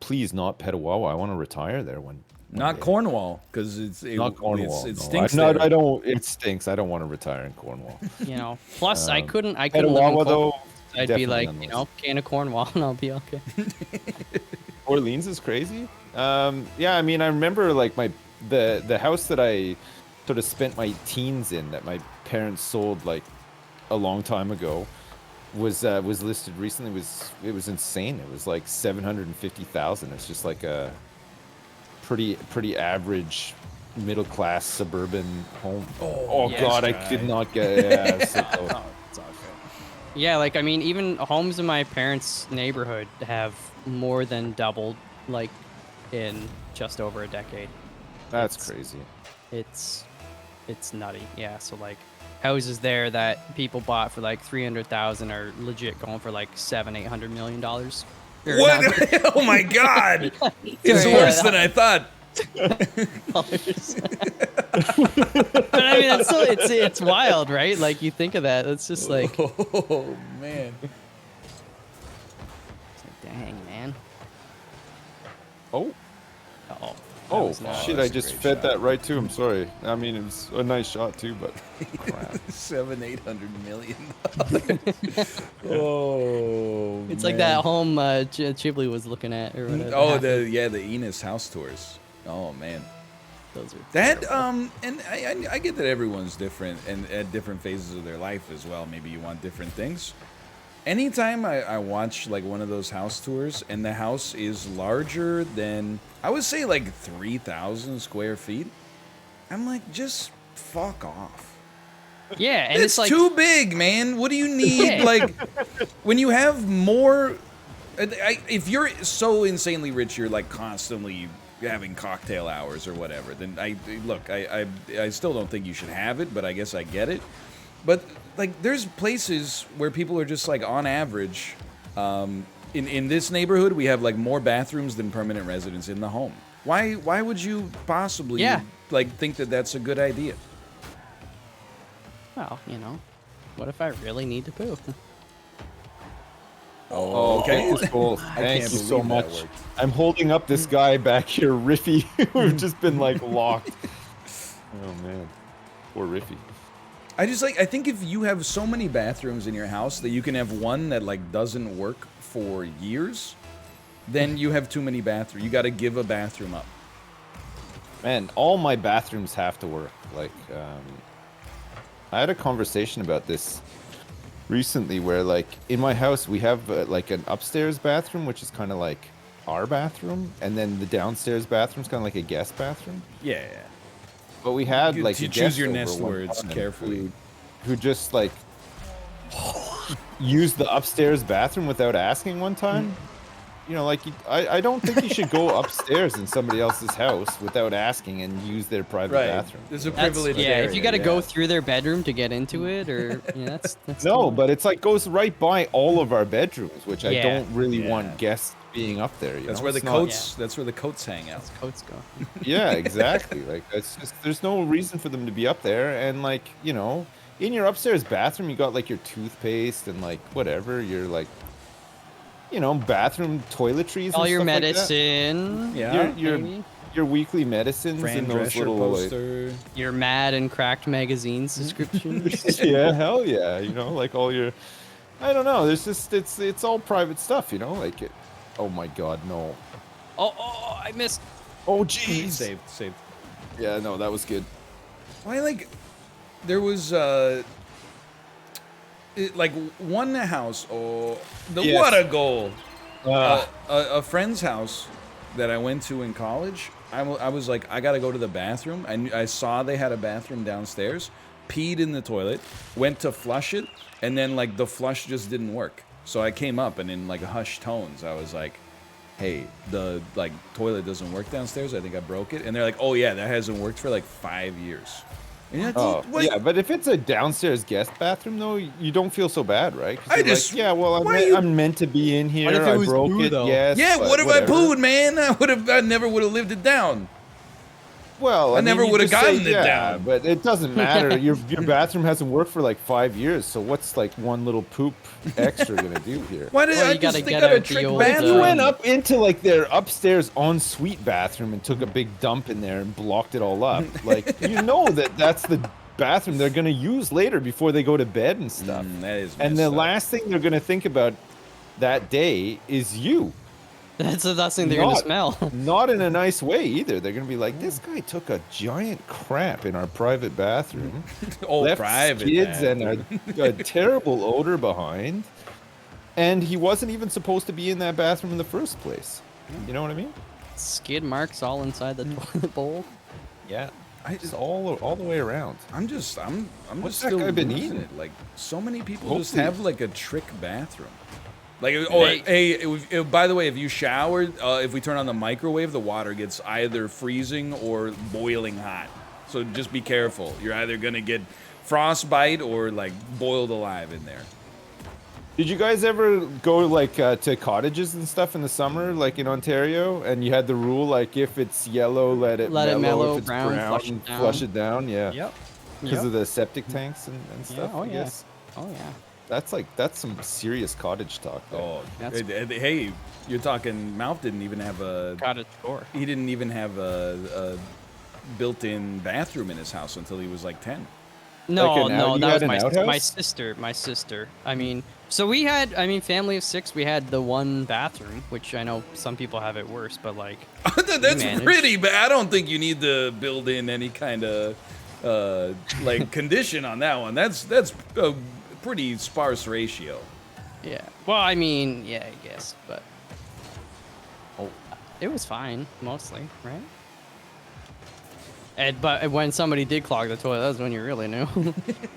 please not Petawawa. I want to retire there Not day. Cornwall, because Not Cornwall. it no. stinks. I don't. It stinks. I don't want to retire in Cornwall. You know. Plus, I couldn't live in Petawawa Cornwall. though. I'd be like, you know, can of Cornwall, and I'll be okay. Orleans is crazy. Yeah, I mean, I remember like the house that I sort of spent my teens in, that my parents sold like a long time ago, was listed recently. It was insane. It was like 750,000. It's just like a pretty average middle class suburban home. Oh yes, God, I could not get. Yeah, it's so close. It's not fair. Yeah, like I mean, even homes in my parents' neighborhood have more than doubled, like in just over a decade. That's crazy. It's nutty. Yeah, so like houses there that people bought for like 300,000 are legit going for like $700-800 million. What? Oh my God! It's Sorry, worse than I thought. But I mean, that's still, it's wild, right? Like you think of that, it's just like, Oh man. dang, man. Oh. Oh. Oh shit! I that's a just great fed shot. that right to him. Sorry. I mean, it was a nice shot too, but crap. 700-800 million. Oh. It's like that home Ghibli was looking at, or whatever. Oh, the Enos house tours. Oh man. Those are That terrible. and I get that everyone's different and at different phases of their life as well. Maybe you want different things. Anytime I watch like one of those house tours and the house is larger than, I would say like 3,000 square feet, I'm like, just fuck off. Yeah, and it's like too big, man. What do you need? Yeah. Like, when you have more, if you're so insanely rich, you're like constantly having cocktail hours or whatever, then I still don't think you should have it, but I guess I get it. But like, there's places where people are just like, on average, in this neighborhood, we have like more bathrooms than permanent residents in the home. Why would you possibly like think that that's a good idea? well, you know, what if I really need to poop? Oh, okay. Thank you, Cole. Thank you so believe that much. worked. I'm holding up this guy back here, Riffy. We've just been like locked. Oh man, poor Riffy. I think if you have so many bathrooms in your house that you can have one that like doesn't work for years, then you have too many bathrooms. You got to give a bathroom up. Man, all my bathrooms have to work. Like, I had a conversation about this recently where, like, in my house, we have, like, an upstairs bathroom, which is kind of like our bathroom, and then the downstairs bathroom's kind of like a guest bathroom. Yeah. But we had, like, You a choose guest your over nest one words time carefully. who just, like, used the upstairs bathroom without asking one time. You know, like, I don't think you should go upstairs in somebody else's house without asking and use their private bathroom. There's a That's, privileged yeah, area. if you got to go through their bedroom to get into it, or that's No, cool. but it's like goes right by all of our bedrooms, which I Yeah. don't really want guests being up there. That's know? where the It's not- coats. That's where the coats hang out. Coats go. Yeah, exactly. Like it's just there's no reason for them to be up there, and like you know, in your upstairs bathroom, you got like your toothpaste and like whatever your like, you know, bathroom toiletries. All and your stuff like that. medicine. Yeah. Your weekly medicines Fran and those Drescher little like, poster. Your Mad and Cracked magazine subscriptions. yeah, hell yeah, you know, like all your, I don't know. There's just it's all private stuff, you know, like it. Oh my God, no. Oh, I missed. Oh jeez. Saved. Yeah, no, that was good. Why, like, there was like one house. Oh, Yes. what a goal! Ah. A friend's house that I went to in college. I was like, I gotta go to the bathroom. I saw they had a bathroom downstairs. Peed in the toilet. Went to flush it, and then like the flush just didn't work. So I came up and in like hushed tones, I was like, "Hey, the like toilet doesn't work downstairs. I think I broke it." And they're like, "Oh yeah, that hasn't worked for like 5 years." And that's, Oh, yeah, but if it's a downstairs guest bathroom, though, you don't feel so bad, right? 'Cause I you're just- like, yeah, well, why you- I'm meant to be in here. What if it I was broke poo, it, though? yes. Yeah, but what if whatever. I pooed, man? I never would have lived it down. Well, I never you would've just say, gotten it down. but it doesn't matter. Your bathroom hasn't worked for like 5 years, so what's like one little poop extra gonna do here? Why did Well, I you just gotta think get out a out the trick old, If you bathroom? went up into like their upstairs ensuite bathroom and took a big dump in there and blocked it all up, like you know that's the bathroom they're gonna use later before they go to bed and stuff. That is And messed the up. last thing they're gonna think about that day is you. That's the last thing they're gonna Not- smell. Not in a nice way either. They're gonna be like, this guy took a giant crap in our private bathroom, left private skids and bathroom. a terrible odor behind, and he wasn't even supposed to be in that bathroom in the first place. You know what I mean? Skid marks all inside the toilet bowl. Yeah. It's all the way around. I'm just What's that still guy been losing eating? it. Like so many people just Hopefully- have like a trick bathroom. Like, or hey, by the way, if you shower, if we turn on the microwave, the water gets either freezing or boiling hot. So just be careful. You're either gonna get frostbite or like boiled alive in there. Did you guys ever go like to cottages and stuff in the summer, like in Ontario, and you had the rule like if it's yellow, let it mellow. If it's brown, flush it down. Yeah. Yep. Because of the septic tanks and stuff. Oh I yeah. guess. Oh yeah. That's some serious cottage talk. There. Oh, That's- hey, you're talking. MALF didn't even have a. Cottage core. He didn't even have a built-in bathroom in his house until he was like 10. No, Like an no, out- you that had was an outhouse? my sister. My sister. I mean, so we had. I mean, family of 6. We had the one bathroom, which I know some people have it worse, but like. That's managed. pretty bad. I don't think you need to build in any kind of like condition on that one. That's a pretty sparse ratio. Yeah. Well, I mean, yeah, I guess, but. Oh, it was fine mostly, right? But when somebody did clog the toilet, that was when you really knew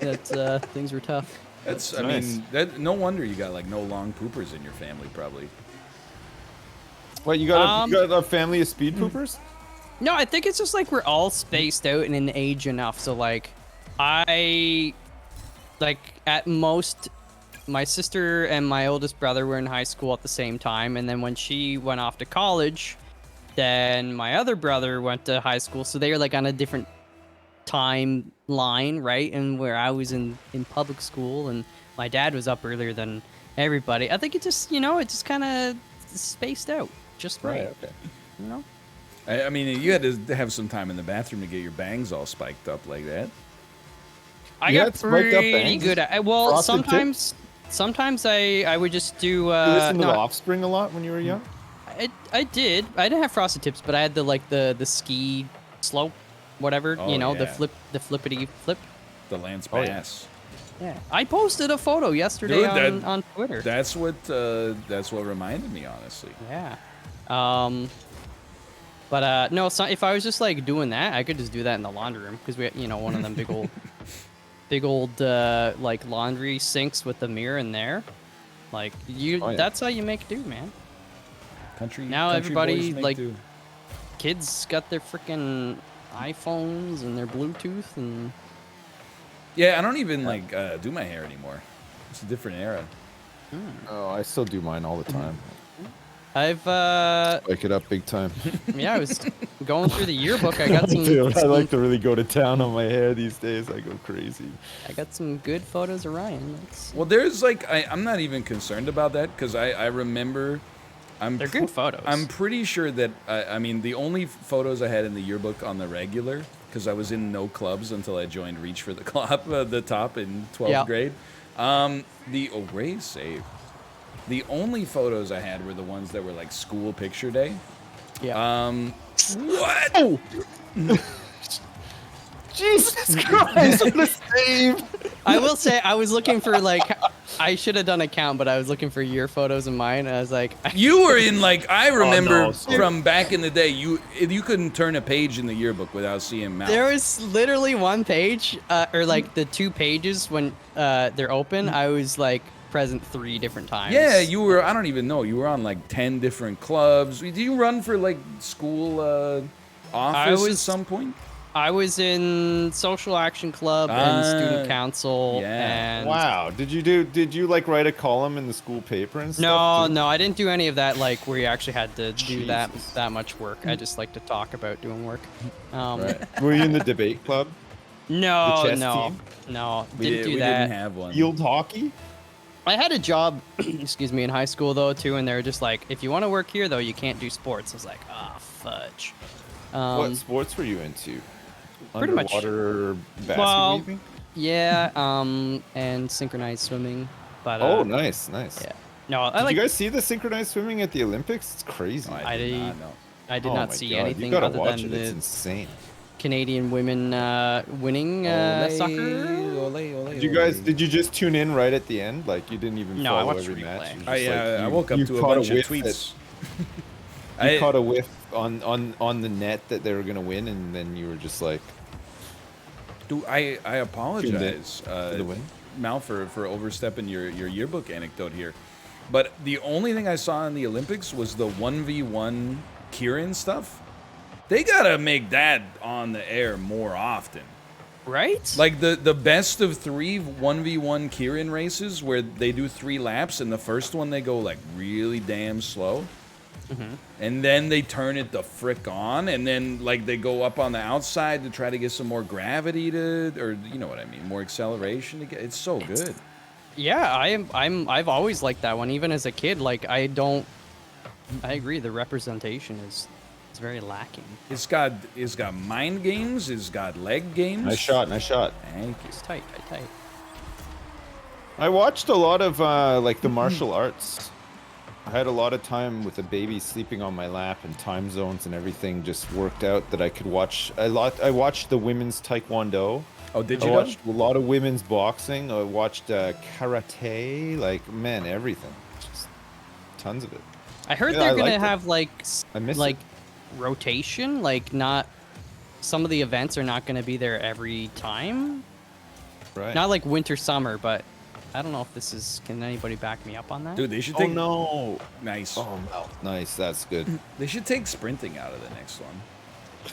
that things were tough. That's That's I nice. mean, that no wonder you got like no long poopers in your family probably. What you got a family of speed poopers? No, I think it's just like we're all spaced out and in age enough. So like, at most, my sister and my oldest brother were in high school at the same time, and then when she went off to college, then my other brother went to high school. So they were like on a different timeline, right? And where I was in public school, and my dad was up earlier than everybody. I think it just it just kind of spaced out just right. Okay. You know. I mean, you had to have some time in the bathroom to get your bangs all spiked up like that. I You got had spiked up pretty bangs? good at. Well, Frosted sometimes I would just do. You listen to no, The Offspring a lot when you were young? I did. I didn't have frosted tips, but I had the ski slope, whatever. Oh, The yeah. flippity flip. The Lance Oh, yeah. Bass. Yeah. I posted a photo yesterday Dude, on Twitter. That's what reminded me, honestly. Yeah. But no, so if I was just like doing that, I could just do that in the laundry room because we had, one of them big old like laundry sinks with the mirror in there. Like Oh, yeah. that's how you make do, man. Country. Now country everybody, boys make like- do. Kids got their freaking iPhones and their Bluetooth and Yeah, I don't even like do my hair anymore. It's a different era. Oh, I still do mine all the time. I've Spike it up big time. yeah, I was going through the yearbook. I got some Dude, I like to really go to town on my hair these days. I go crazy. I got some good photos of Ryan. Well, there's like I'm not even concerned about that because I remember. They're good photos. I'm pretty sure that I mean the only photos I had in the yearbook on the regular because I was in no clubs until I joined Reach for the Club, the top in 12th Yeah. grade. Ray's saved. The only photos I had were the ones that were like school picture day. Yeah. What? Oh! Jesus Christ! The save! I will say I was looking for like I should have done a count, but I was looking for your photos and mine. And I was like, You were in like I remember no, from back in the day. You couldn't turn a page in the yearbook without seeing MALF. there was literally one page, or like the 2 pages when they're open. I was like present 3 different times. Yeah, you were. I don't even know. You were on like 10 different clubs. Did you run for like school office at was- some point? I was in social action club and student Ah, council, yeah. and Wow. Did you like write a column in the school paper and stuff no, too? no, I didn't do any of that. Like where you actually had to do Jesus. that much work. I just like to talk about doing work. Right. Were you in the debate club? The No, chess no, team? no, We didn't do we that. didn't have one. Field hockey? I had a job, excuse me, in high school though too, and they were just like, if you want to work here though, you can't do sports. I was like, ah, fudge. What sports were you into? Pretty much- Underwater basket well, weaving? Yeah, and synchronized swimming, but Oh, nice. yeah. No, I Did like. you guys see the synchronized swimming at the Olympics? It's crazy. No, I I did did- not know. I did Oh not my see God, anything you gotta other watch than it. It's the insane. Canadian women winning Ole, soccer. ole, ole, Did you just tune in right at the end? Like you didn't even No, I follow watched every replay. match? You're just I like, woke up you to a caught bunch of whiff tweets. You caught a whiff on the net that they were gonna win, and then you were just like, Dude, I apologize, to the win. Mal, for overstepping your yearbook anecdote here. But the only thing I saw in the Olympics was the 1v1 Kieran stuff. They gotta make that on the air more often. Right? Like the best of 3 1v1 Kieran races where they do 3 laps, and the first one they go like really damn slow. And then they turn it the frick on, and then like they go up on the outside to try to get some more gravity to, or you know what I mean, more acceleration to get. It's so good. Yeah, I've always liked that one, even as a kid. Like I agree. The representation is very lacking. It's got mind games. It's got leg games. Nice shot. Thank you. It's tight. I watched a lot of like the martial arts. I had a lot of time with a baby sleeping on my lap, and time zones and everything just worked out that I could watch a lot. I watched the women's taekwondo. Oh, did I you? watched a lot of women's boxing. I watched karate. Like, man, everything. Just tons of it. I heard Yeah, they're I gonna liked it. have like I miss like it. rotation. Like not some of the events are not gonna be there every time. Right. Not like winter summer, but I don't know if this is. Can anybody back me up on that? Dude, they should Oh take. no. Nice. Oh no. Nice. That's good. They should take sprinting out of the next one.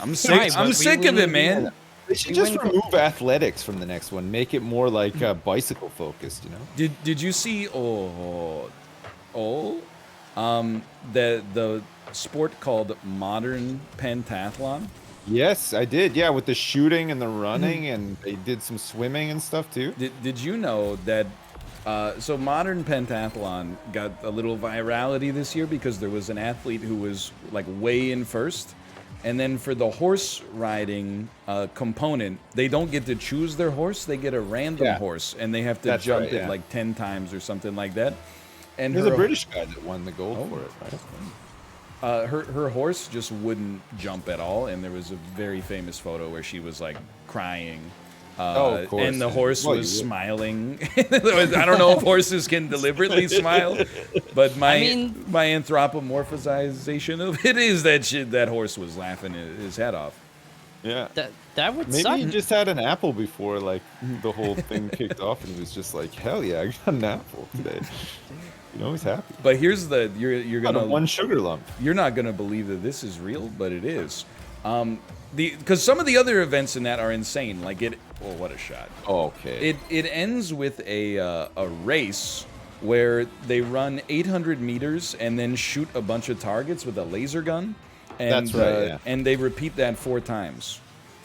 I'm Right, sick. but I'm we sick of it, wouldn't- man. They should We just went- remove athletics from the next one. Make it more like bicycle focused. You know. Did you see the sport called modern pentathlon? Yes, I did. Yeah, with the shooting and the running, and they did some swimming and stuff too. Did you know that? So modern pentathlon got a little virality this year because there was an athlete who was like way in first, and then for the horse riding component, they don't get to choose their horse; they get a random Yeah. horse, and they have to That's jump right, it yeah. like 10 times or something like that. And There's her, a British guy that won the gold Oh. for it, right? her horse just wouldn't jump at all, and there was a very famous photo where she was like crying. Of course. And the horse Well, was you would. smiling. I don't know if horses can deliberately smile, but my mean- my anthropomorphization of it is that that horse was laughing his head off. Yeah. That would Maybe suck. he just had an apple before like the whole thing kicked off, and he was just like, "Hell yeah, I got an apple today." You know, he's happy. But here's the you're Got gonna a one sugar lump. you're not gonna believe that this is real, but it is. Because some of the other events in that are insane. Like it. Oh, what a shot! Okay. It ends with a race where they run 800 meters and then shoot a bunch of targets with a laser gun. And, That's right, yeah. And they repeat that 4 times.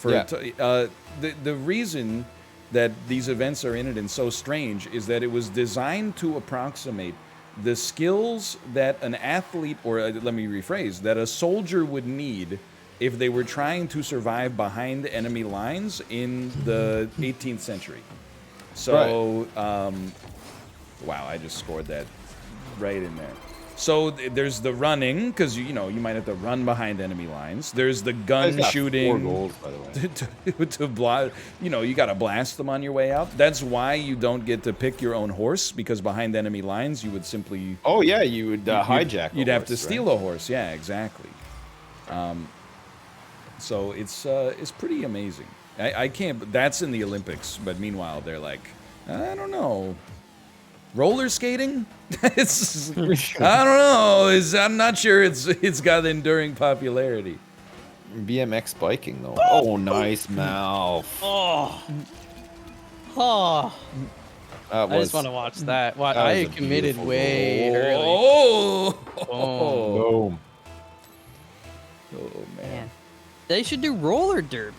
Yeah. The reason that these events are in it and so strange is that it was designed to approximate the skills that an athlete, or let me rephrase, that a soldier would need if they were trying to survive behind enemy lines in the 18th century. So, wow, I just scored that right in there. So there's the running, because you might have to run behind enemy lines. There's the gun He's got 4 shooting goals, by the way. to blast. You got to blast them on your way out. That's why you don't get to pick your own horse, because behind enemy lines you would simply Oh yeah, you would hijack. You'd have to horse, steal right? a horse. Yeah, exactly. So it's pretty amazing. I can't. That's in the Olympics, but meanwhile they're like, I don't know, roller skating. I don't know. I'm not sure it's got enduring popularity. BMX biking though. Oh, nice MALF. Oh. Oh. That I was just want to watch that. What that was I a committed beautiful way goal. early. Oh, Boom. boom. Oh man. Man. They should do roller derby.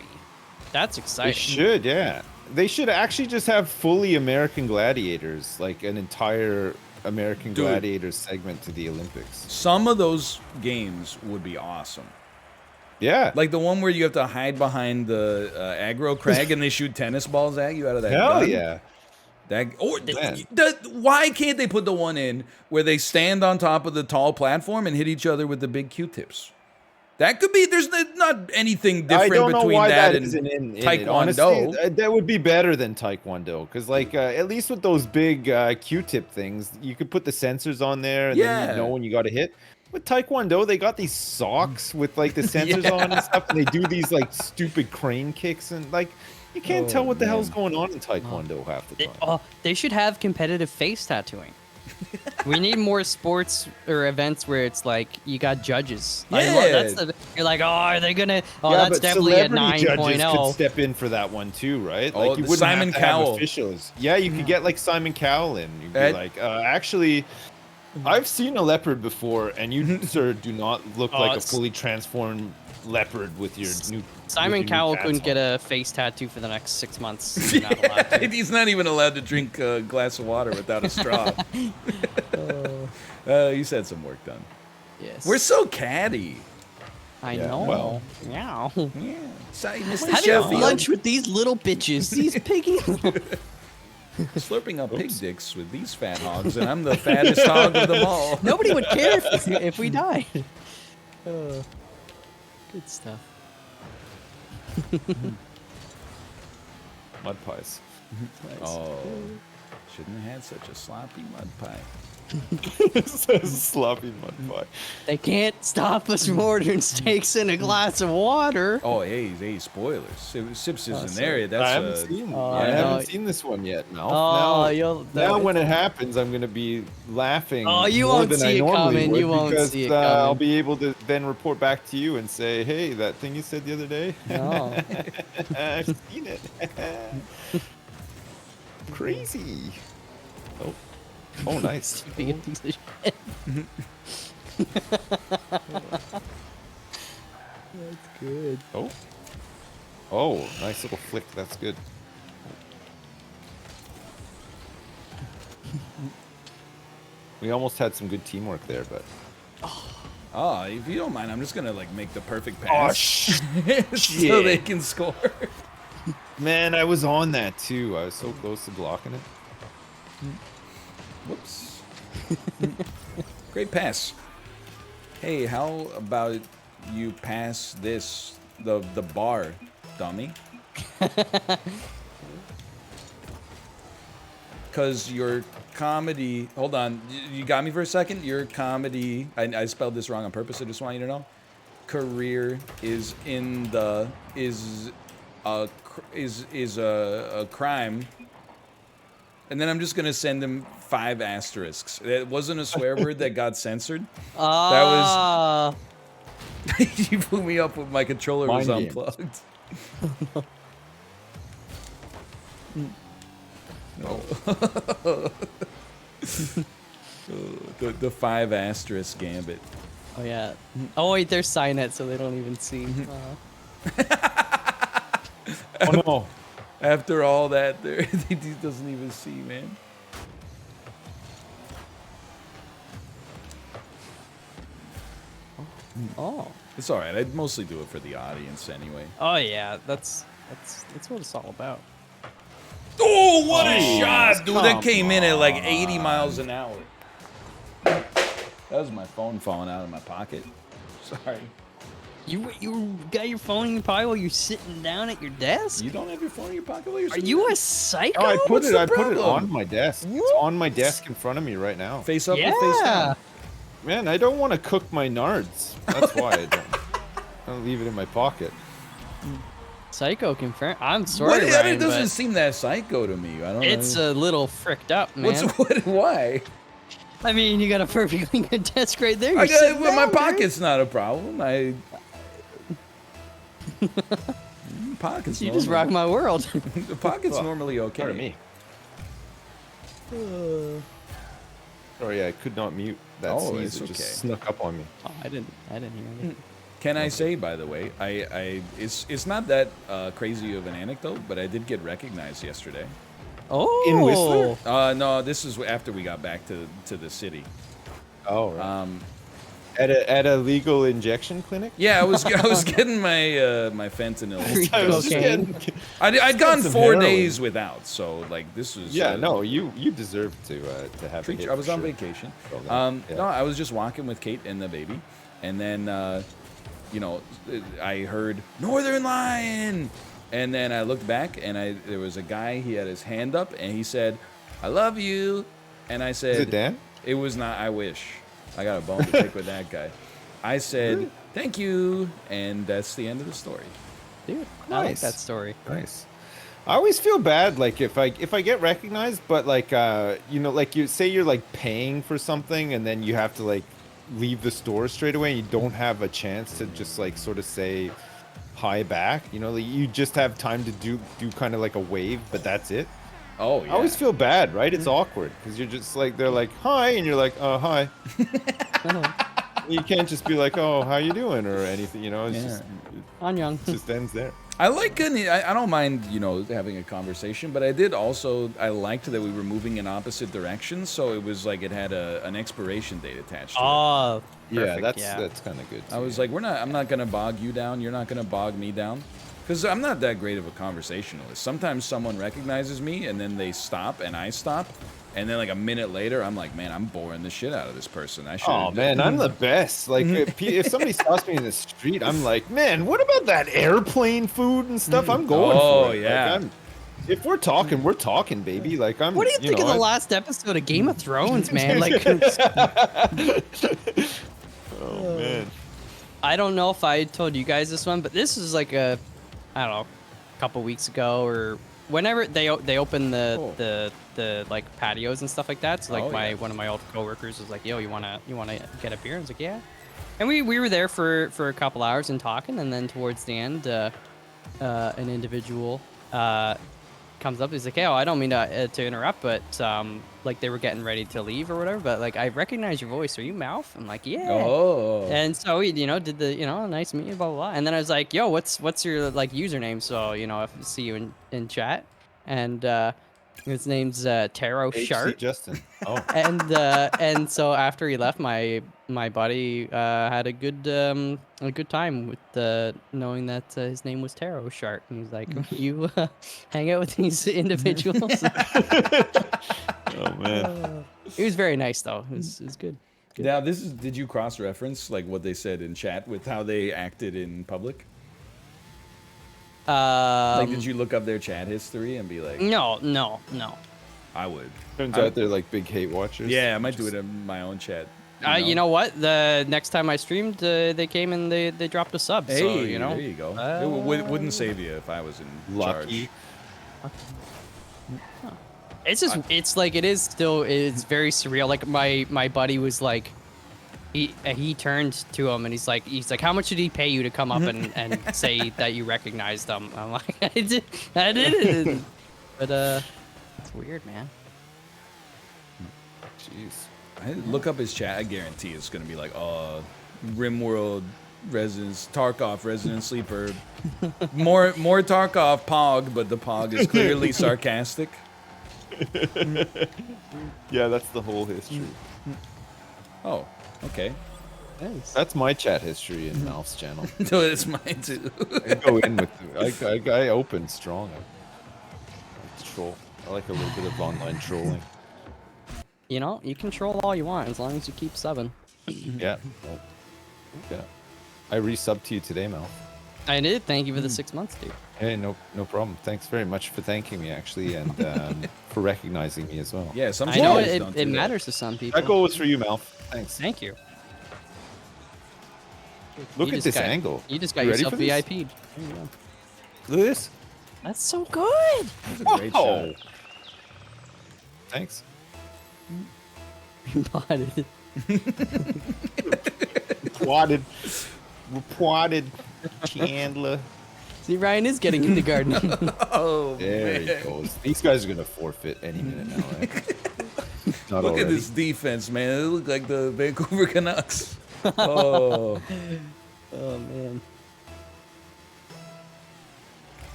That's They exciting. should, yeah. They should actually just have fully American gladiators, like an entire American Dude. gladiators segment to the Olympics. Some of those games would be awesome. Yeah. Like the one where you have to hide behind the aggro crag and they shoot tennis balls at you out of that Hell gun. yeah. That, or Man. why can't they put the one in where they stand on top of the tall platform and hit each other with the big Q-tips? That could be. There's not anything I different don't know between why that isn't and in it. Taekwondo. Honestly, that would be better than Taekwondo, because like at least with those big Q-tip things, you could put the sensors on there, and then Yeah. you know when you got to hit. With Taekwondo, they got these socks with like the sensors on and stuff, and they do these like stupid crane kicks, and like you can't tell what the hell's going on in Taekwondo half the time. They should have competitive face tattooing. We need more sports or events where it's like you got judges. Yeah. You're like, oh, are they gonna? Oh, Yeah, that's but definitely a celebrity judges 9.0. could step in for that one too, right? Oh, Like you wouldn't Simon have to have Cowell. officials. Yeah, you could get like Simon Cowell in. You'd be Ed- like, actually, I've seen a leopard before, and you, sir, do not look like a it's- fully transformed leopard with your new. Simon with your new Cowell tats couldn't on. get a face tattoo for the next 6 months. You're not allowed to. He's not even allowed to drink a glass of water without a straw. He's had some work done. Yes. We're so catty. I Yeah, know. well. Yeah. Yeah. Sorry, Mr. How do you have Sheffield. lunch with these little bitches? These piggy. Slurping up pig dicks with these fat hogs, and I'm the fattest hog of them all. Nobody would care if we died. Good stuff. Mud pies. Oh, shouldn't have had such a sloppy mud pie. It says sloppy mud pie. They can't stop us from ordering steaks and a glass of water. Oh, hey, spoilers. Sips is in sorry. there. I haven't That's seen. Oh, I no. haven't seen this one yet. No. Oh, now when it happens, I'm gonna be laughing. Oh, you more won't than see I it normally coming. would You won't because, see it I'll coming. be able to then report back to you and say, "Hey, that thing you said the other day, No. I've seen it." Crazy. Oh, oh, nice. Being a piece of shit. That's good. Oh, oh, nice little flick. That's good. We almost had some good teamwork there, but. Oh, if you don't mind, I'm just gonna like make the perfect Oh, pass so they can score. Man, I was on that too. I was so close to blocking it. Whoops. Great pass. Hey, how about you pass this the bar, dummy? Cause your comedy. Hold on, you got me for a second. Your comedy. I spelled this wrong on purpose. I just want you to know. Career is in the is a crime. And then I'm just gonna send him 5 asterisks. It wasn't a swear word that got censored. Ah. You blew me up with my controller was Mind games. unplugged. No. the 5 asterisk gambit. Oh yeah. Oh wait, they're sign it, so they don't even see. Oh no. After all that, he doesn't even see, man. Oh. It's all right. I'd mostly do it for the audience anyway. Oh yeah, that's what it's all about. Oh, what a Jeez, shot, dude! That come came in at like 80 miles an hour. That was my phone falling out of my pocket. Sorry. You got your phone in your pocket while you're sitting down at your desk? You don't have your phone in your pocket while you're Are sitting you there? a psycho? Oh, I put What's it. the I put it problem? on my desk. It's on my desk in front of me right now. Face up or face Yeah. down? Man, I don't want to cook my nards. That's why I don't. I don't leave it in my pocket. Psycho confirmed. I'm sorry, What? Ryan, It doesn't but seem that psycho to me. I don't it's know. a little fricked up, man. Why? I mean, you got a perfectly good desk right there. I You're got sitting well, my down, dude. pocket's not a problem. Pocket's You just rock my world. The pocket's normally okay. Pardon me. Sorry, I could not mute that Oh, sneeze. it's It just okay. snuck up on me. Oh, I didn't hear it. Can I say, by the way, it's not that crazy of an anecdote, but I did get recognized yesterday. Oh, In Whistler? No, this is after we got back to the city. Oh, right. At a legal injection clinic? Yeah, I was getting my fentanyl. I was just Cocaine. getting- I'd gone some 4 heroin. days without, so like this was Yeah, no, you deserve to have a treat hit you. I was for on sure. vacation. Well done. Yeah. No, I was just walking with Kate and the baby, and then I heard Northern Lion, and then I looked back, and there was a guy. He had his hand up, and he said, "I love you," and I said, Is it Dan? It was not. I wish. I got a bone to pick with that guy. I said, Really? "Thank you," and that's the end of the story. dude, I like Nice. that story. Nice. I always feel bad, like if I get recognized, but like like you say you're like paying for something, and then you have to like leave the store straight away. And you don't have a chance to just like sort of say hi back. Like you just have time to do kind of like a wave, but that's it. Oh yeah. I always feel bad, right? It's awkward because you're just like they're like hi, and you're like hi. You can't just be like, oh, how you doing or anything. It's Yeah. just Anyang. it just ends there. I like I don't mind, having a conversation, but I liked that we were moving in opposite directions, so it was like it had an expiration date attached to it. Oh, Yeah, perfect, that's kind of good. I was like, I'm not gonna bog you down, you're not gonna bog me down. Because I'm not that great of a conversationalist. Sometimes someone recognizes me and then they stop and I stop. And then like a minute later, I'm like, man, I'm boring the shit out of this person. I should. Oh man, I'm the best. Like if somebody stops me in the street, I'm like, man, what about that airplane food and stuff? I'm going Oh, for it. yeah. Like, if we're talking, baby. Like I'm. what do you think of the I'm- last episode of Game of Thrones, man? Like, Oh man. I don't know if I told you guys this one, but this is like I don't know, a couple weeks ago or whenever they open the like patios and stuff like that. So like one of my old coworkers was like, "Yo, you wanna get a beer?" And I was like, "Yeah." And we were there for a couple hours and talking, and then towards the end, an individual comes up. He's like, "Hey, I don't mean to interrupt, but like they were getting ready to leave or whatever, but like I recognize your voice. Are you MALF?" I'm like, "Yeah." Oh. And so he, did the, nice to meet you, blah, blah, blah. And then I was like, "Yo, what's your like username?" So, I see you in chat. And his name's Taro HC Sharp. Justin. Oh. And so after he left, my buddy had a good time with knowing that his name was Taro Sharp. And he's like, "You hang out with these individuals." Oh man. He was very nice though. It was good. Now, did you cross-reference like what they said in chat with how they acted in public? Like, did you look up their chat history and be like, No. I would. Turns out they're like big hate watchers. Yeah, I might do it in my own chat. You know what? The next time I streamed, they came and they dropped a sub. Hey, so, there you go. It wouldn't save you if I was in Lucky. charge. It's just, it's like, it's very surreal. Like my buddy was like, he turned to him and he's like, "How much did he pay you to come up and say that you recognized them?" I'm like, I didn't. But it's weird, man. Jeez. I look up his chat. I guarantee it's gonna be like, Rimworld Residence, Tarkov Resident Sleeper, more Tarkov Pog, but the Pog is clearly sarcastic. Yeah, that's the whole history. Oh, okay. Nice. That's my chat history in Malf's channel. So it's mine too. I go in with I open strong. I troll. I like a little bit of online trolling. You can troll all you want as long as you keep subbing. Yeah. Well, yeah. I resubbed to you today, Mal. I did. Thank you for the 6 months, dude. Hey, no problem. Thanks very much for thanking me, actually, and for recognizing me as well. Yeah, some I know channels don't do it that. matters to some people. That goal was for you, Mal. Thanks. Thank you. Look You at just this got- angle. You just got You ready yourself for this? VIP'd. There you go. Look at this. That's so good. That's a great Oh. shot. Thanks. Potted. Reported Chandler. See, Ryan is getting into gardening. Oh, There man. he goes. These guys are gonna forfeit any minute now. Right? Not Look already. at this defense, man. It look like the Vancouver Canucks. Oh. Oh man.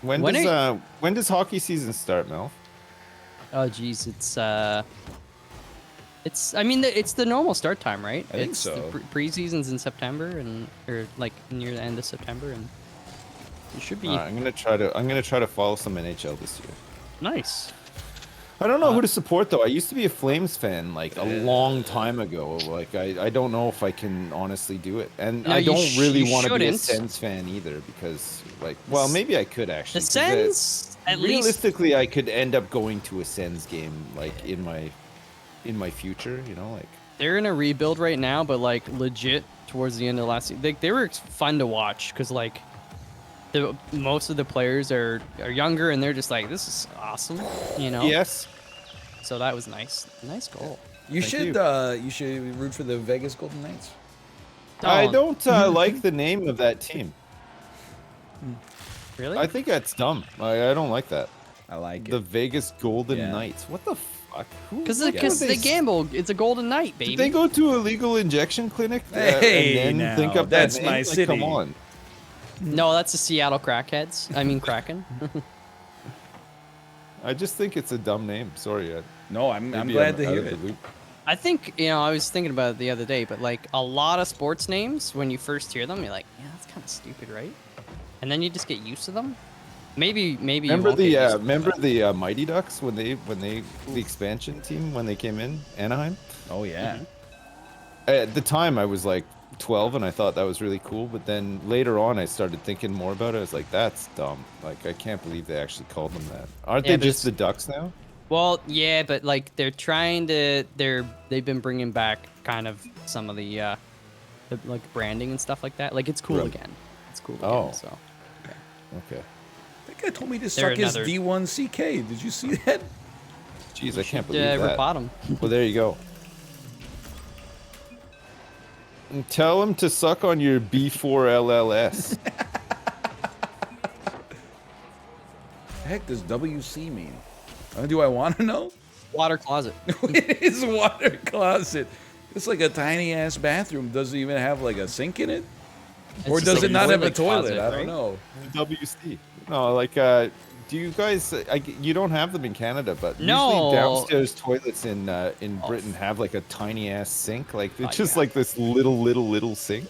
When When does hockey season start, Mel? Oh geez, I mean it's the normal start time, right? I think it's so. The preseason's in September or like near the end of September, and it should be I'm gonna try to follow some NHL this year. nice. I don't know who to support though. I used to be a Flames fan like a long time ago. Like I don't know if I can honestly do it, and No, I you don't really you want to be a shouldn't. Sens fan either because like well maybe I could actually. The 'cause Sens, at least realistically, I could end up going to a Sens game like in my future. You know, like they're in a rebuild right now, but like legit towards the end of last season, they were fun to watch because like most of the players are younger and they're just like, this is awesome, you know. yes. So that was nice. Nice goal. You Thank you should root for the Vegas Golden Knights. I don't like the name of that team. Really? I think that's dumb. I don't like that. I like it. The Vegas Golden Yeah. Knights. What the fuck? Because Who they gamble. It's a golden night, baby. Did they go to a legal injection clinic Hey, and then now, think up that's that my name? city. Come on. No, that's the Seattle Crackheads. I mean Kraken. I just think it's a dumb name. Sorry. No, I'm Maybe glad to out hear of the it. loop. I think, I was thinking about it the other day, but like a lot of sports names, when you first hear them, you're like, yeah, that's kind of stupid, right? And then you just get used to them. Maybe you Remember won't get used to them, remember but- the Mighty Ducks when they the expansion team when they came in Anaheim? Oh yeah. At the time I was like 12 and I thought that was really cool, but then later on I started thinking more about it. I was like, that's dumb. Like I can't believe they actually called them that. Aren't Yeah, they just the there's- Ducks now? Well, yeah, but like they've been bringing back kind of some of the like branding and stuff like that. Like it's cool Right. again. It's cool again. Oh. So Okay. That guy told me to They're suck his another- D1CK. Did you see that? Jeez, I can't believe that. bottom. Well, there you go. And tell him to suck on your B4LLS. The heck does WC mean? Do I want to know? Water closet. It is water closet. It's like a tiny ass bathroom. Does it even have like a sink in it? It's Or just does like it not have a toilet toilet? closet, I don't right? know. WC. No, like, do you guys? You don't have them in Canada, but No. usually downstairs toilets in Britain have like a tiny ass sink. Like it's just yeah. like this little sink.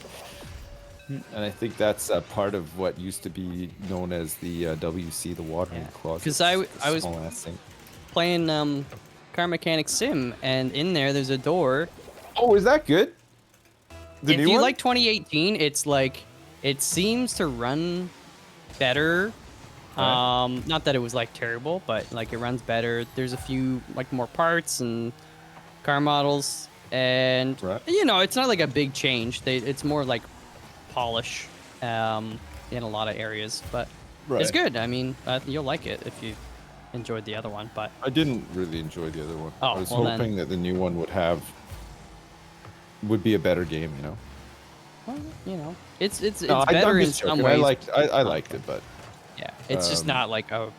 And I think that's part of what used to be known as the WC, the watering Yeah. closet. 'Cause I was- small ass sink. Playing Car Mechanic Sim, and in there's a door. Oh, is that good? The If new you one? like 2018, it's like it seems to run better. Right. Not that it was like terrible, but like it runs better. There's a few like more parts and car models, and Right. it's not like a big change. It's more like polish in a lot of areas, but it's Right. good. I mean, you'll like it if you enjoyed the other one, but I didn't really enjoy the other one. Oh, I was well then. hoping that the new one would be a better game, you know. well, it's No, better I'm in just some joking. ways. I liked it, but Yeah, it's just Um, not like a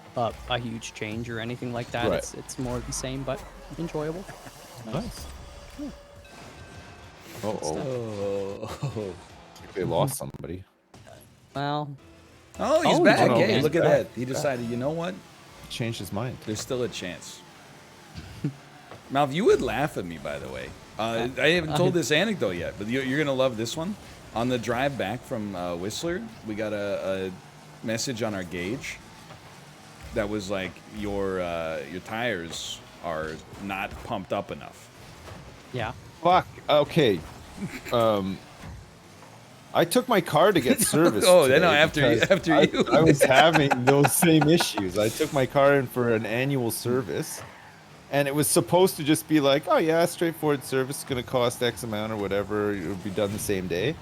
huge change or anything like that. Right. It's more of the same, but enjoyable. nice. Oh, Oh. they lost somebody. Well, Oh, he's Oh, back. no, Hey, he's look at back. that. He decided, you know what? Changed his mind. There's still a chance. Malv, you would laugh at me, by the way. I haven't told this anecdote yet, but you're going to love this one. On the drive back from Whistler, we got a message on our gauge that was like, your tires are not pumped up enough. yeah. Fuck. Okay. I took my car to get serviced. Oh, today no, after because you. I was having those same issues. I took my car in for an annual service, and it was supposed to just be like, oh yeah, straightforward service is gonna cost X amount or whatever. It'll be done the same day.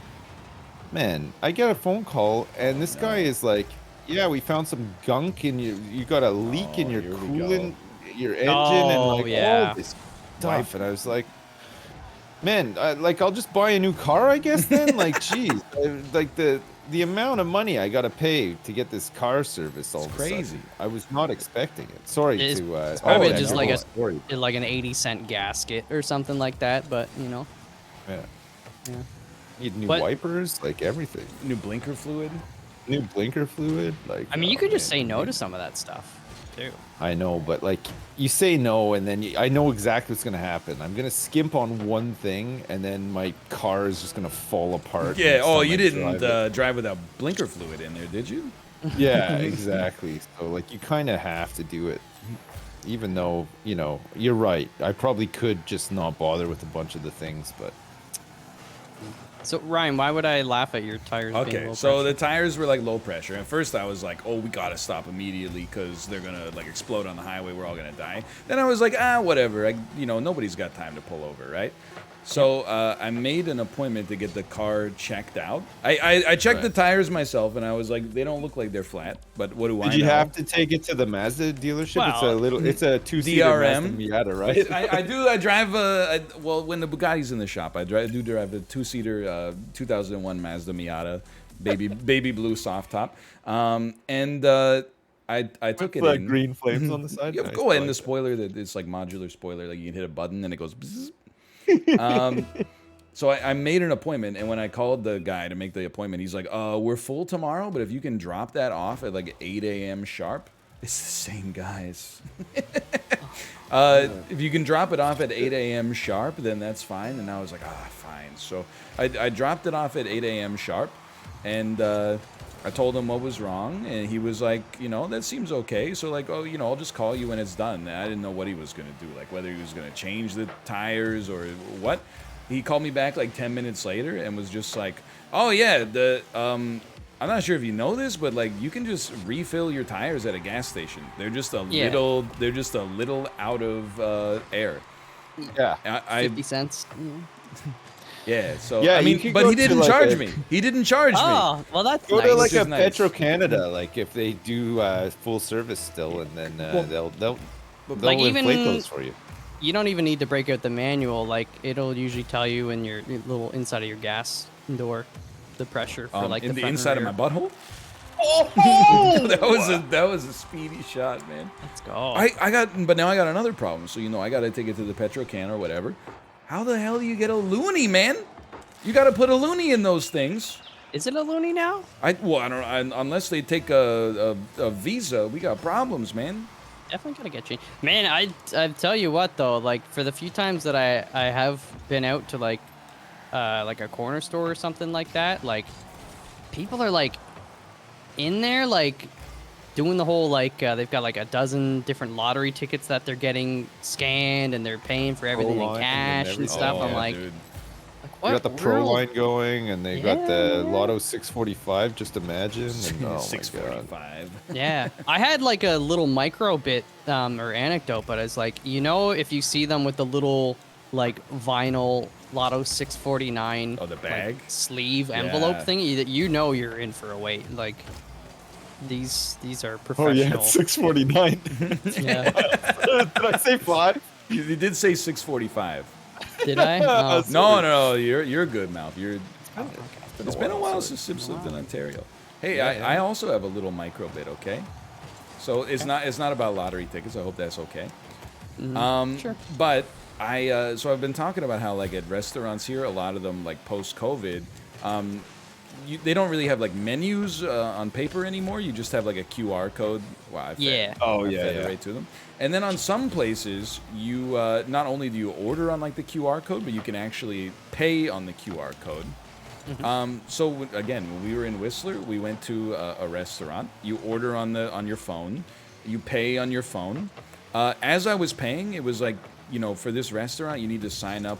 Man, I get a phone call, and this guy is like, yeah, we found some gunk in you got a leak in your here we go. coolant, your engine, Oh, and like yeah. all this stuff. And I was like, man, I'll just buy a new car, I guess then. Like, geez, like the amount of money I got to pay to get this car service all It's of a sudden, crazy. I was not expecting it. Sorry It's to. probably yeah, just no, like sorry. like an 80-cent gasket or something like that. But you know, Yeah. yeah. Need new But- wipers, like everything. New blinker fluid. New blinker fluid, like. I mean, you oh, could just man. say no to some of that stuff too. I know, but like you say no, and then I know exactly what's gonna happen. I'm gonna skimp on one thing, and then my car is just gonna fall apart. Yeah. next Oh, time you I didn't drive it. drive without blinker fluid in there, did you? Yeah, exactly. So like you kind of have to do it, even though you're right. I probably could just not bother with a bunch of the things, but So Ryan, why would I laugh at your tires being Okay, low so pressure? the tires were like low pressure. At first, I was like, "Oh, we gotta stop immediately because they're gonna like explode on the highway. We're all gonna die." Then I was like, whatever. Nobody's got time to pull over, right? So I made an appointment to get the car checked out. I checked the tires myself, and I was like, they don't look like they're flat. But what do I know? did you have to take it to the Mazda dealership? It's a two-seater DRM? Mazda Miata, right? I do. I drive when the Bugatti's in the shop, I do drive a two-seater 2001 Mazda Miata, baby blue soft top. I took it the in. green flames on the side. Yeah, Nice, go I ahead. like The that. spoiler it's like modular spoiler. Like you can hit a button and it goes. Bzzz. So I made an appointment, and when I called the guy to make the appointment, he's like, "We're full tomorrow, but if you can drop that off at like 8 a.m. sharp." It's the same guys. If you can drop it off at 8 a.m. sharp, then that's fine. And I was like, fine. So I dropped it off at 8 a.m. sharp, and I told him what was wrong, and he was like, that seems okay. So like, I'll just call you when it's done. And I didn't know what he was gonna do, like whether he was gonna change the tires or what. He called me back like 10 minutes later and was just like, "Oh yeah, I'm not sure if you know this, but like you can just refill your tires at a gas station. They're just a little out of air." Yeah. 50 cents. Yeah. So Yeah, I you mean, could but go he to, didn't like, charge a- me. He didn't charge me. Oh, well, that's Go nice. to like Which a is nice. Petro Canada, like if they do full service still, and then they'll like, inflate even- those for you. You don't even need to break out the manual. Like, it'll usually tell you in your little inside of your gas door the pressure for like in the front and inside of rear. my butthole. that was a speedy shot, man. Let's go. But now I got another problem. So I got to take it to the Petro can or whatever. How the hell do you get a loonie, man? You got to put a loonie in those things. Is it a loony now? I don't. Unless they take a visa, we got problems, man. Definitely gotta get you. Man, I tell you what though, like for the few times that I have been out to like a corner store or something like that, like people are like in there like doing the whole like they've got like a dozen different lottery tickets that they're getting scanned and they're paying for everything line in and cash and everything. stuff. Oh, I'm like, dude. what They got the pro world? line going, and they got the Yeah. Lotto 645. Just imagine. And, oh my god. 645. Yeah, I had like a little micro bit or anecdote, but it's like, if you see them with the little like vinyl Lotto 649 Oh, the bag? like, sleeve envelope Yeah. thing, that you're in for a wait. Like these are Oh professional. yeah, it's 649. Yeah. Did I say 5? You did say 645. Did I? Oh. No, you're good, Mouth. Oh, okay. It's been a while since Sips lived in Ontario. Hey, I also have a little micro bit, okay? So it's not about lottery tickets. I hope that's okay. Sure. But so I've been talking about how like at restaurants here, a lot of them like post-COVID, they don't really have like menus on paper anymore. You just have like a QR code. Wow. Yeah. Oh, I yeah, fed it yeah. right to them. And then on some places, you not only do you order on like the QR code, but you can actually pay on the QR code. So again, when we were in Whistler, we went to a restaurant. You order on your phone, you pay on your phone. As I was paying, it was like, for this restaurant, you need to sign up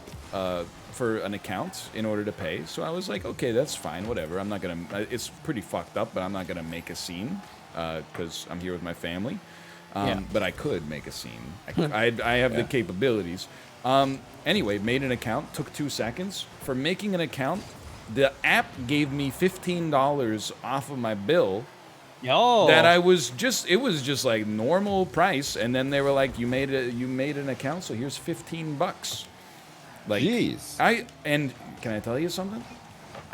for an account in order to pay. So I was like, okay, that's fine, whatever. I'm not gonna. It's pretty fucked up, but I'm not gonna make a scene because I'm here with my family. Yeah. But I could make a scene. I have the capabilities. Anyway, made an account. Took 2 seconds. For making an account, the app gave me $15 off of my bill. Yo. That it was just like normal price, and then they were like, you made an account, so here's $15. Like, Jeez. and can I tell you something?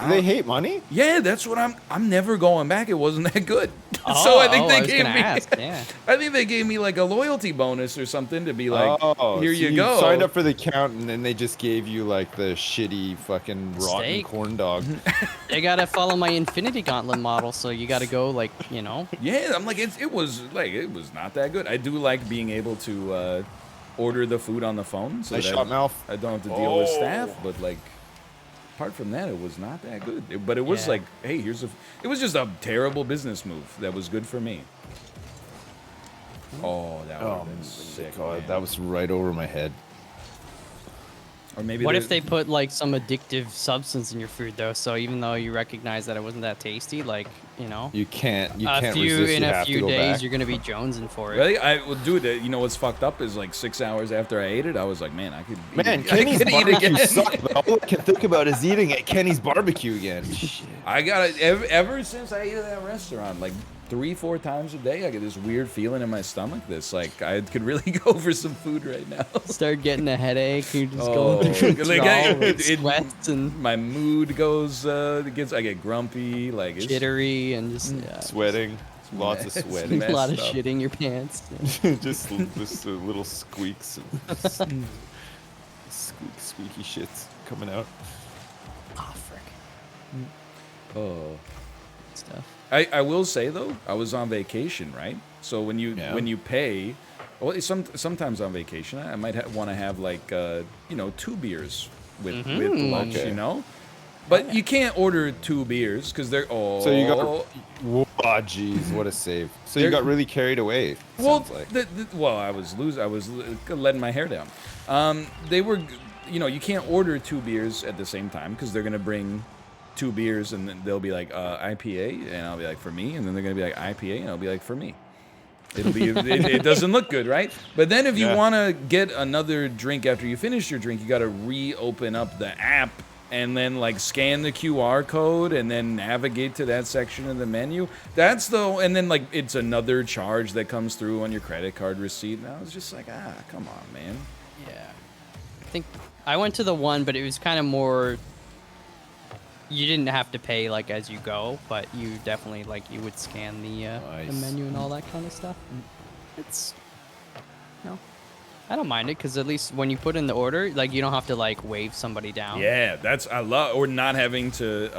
Do they hate money? Yeah, that's what I'm never going back. It wasn't that good. Oh, So I think I they was gave gonna me ask, yeah. I think they gave me like a loyalty bonus or something to be like, here so you go. Signed up for the account, and then they just gave you like the shitty fucking rotten Steak. corn dog. I gotta follow my Infinity Gauntlet model, so you gotta go like, you know. Yeah, I'm like it was not that good. I do like being able to order the food on the phone, so Nice that shot, MALF. I don't have to deal with staff. But like, apart from that, it was not that good. But it was Yeah. like, hey, it was just a terrible business move that was good for me. Oh, that would have been sick. God, man. that was right over my head. Or maybe What if they put like some addictive substance in your food though? So even though you recognize that it wasn't that tasty, like, you know, You can't a few resist. in You a have to few go days back. you're gonna be jonesing for it. Really? I will do it. You know what's fucked up is like 6 hours after I ate it, I was like, man, I could. Man, eat, Kenny's I could eat barbecue again. sucked. But all I can think about is eating at Kenny's barbecue again. Shit. I got it ever since I ate at that restaurant, like 3-4 times a day. I get this weird feeling in my stomach. That's like I could really go for some food right now. Start getting a headache, you're just Oh, going through like, withdrawal, it- sweats and My mood goes. I get grumpy. Like it's jittery and just yeah, Sweating. Lots of It's sweating. a lot of messed up. shitting your pants. just little squeaks. Squeaky shits coming out. Oh, frick. Oh. Stuff. I will say though, I was on vacation, right? So when you Yeah. pay, well, sometimes on vacation I might want to have like 2 beers with lunch, Okay. you know. But you can't order 2 beers because they're So you got. Oh, jeez, what a save. So you They're- got really carried away. well, Sounds like. I was letting my hair down. They were, you can't order 2 beers at the same time because they're gonna bring 2 beers and then they'll be like IPA and I'll be like for me, and then they're gonna be like IPA and I'll be like for me. It'll be it doesn't look good, right? But then if you Yeah. want to get another drink after you finish your drink, you got to reopen up the app and then like scan the QR code and then navigate to that section of the menu. And then like it's another charge that comes through on your credit card receipt. And I was just like, come on, man. Yeah. I think I went to the one, but it was kind of more. You didn't have to pay like as you go, but you definitely like you would scan the Nice. menu and all that kind of stuff. It's I don't mind it because at least when you put in the order, like you don't have to like wave somebody down. Yeah, I love, or not having to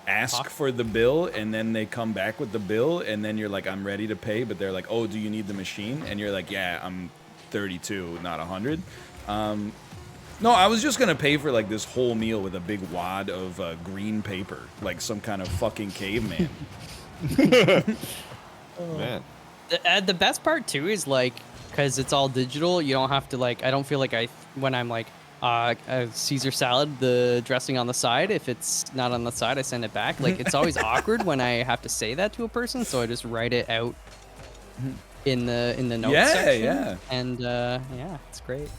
ask Talk. for the bill and then they come back with the bill and then you're like, I'm ready to pay, but they're like, oh, do you need the machine? And you're like, yeah, I'm 32, not 100. No, I was just gonna pay for like this whole meal with a big wad of green paper, like some kind of fucking caveman. Man. The best part too is like because it's all digital, you don't have to like. I don't feel like when I'm like a Caesar salad, the dressing on the side. If it's not on the side, I send it back. Like it's always awkward when I have to say that to a person, so I just write it out in the notes Yeah, section. yeah. And yeah, it's great.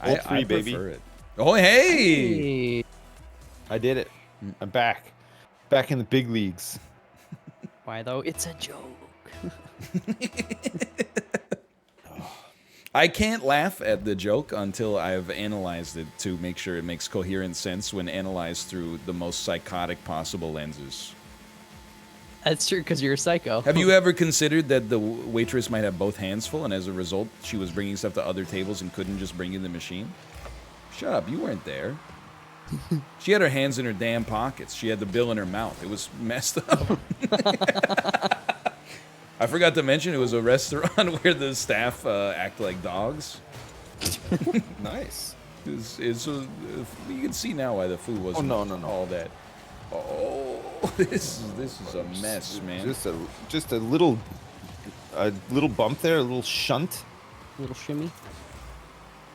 All three, baby. prefer it. Oh, hey! Hey. I did it. I'm back. Back in the big leagues. Why though? It's a joke. I can't laugh at the joke until I've analyzed it to make sure it makes coherent sense when analyzed through the most psychotic possible lenses. That's true because you're a psycho. Have you ever considered that the waitress might have both hands full and as a result she was bringing stuff to other tables and couldn't just bring in the machine? Shut up, you weren't there. She had her hands in her damn pockets. She had the bill in her mouth. It was messed up. I forgot to mention it was a restaurant where the staff act like dogs. Nice. You can see now why the food wasn't no. all that. Oh, this is a mess, man. Just a little bump there, a little shunt. Little shimmy.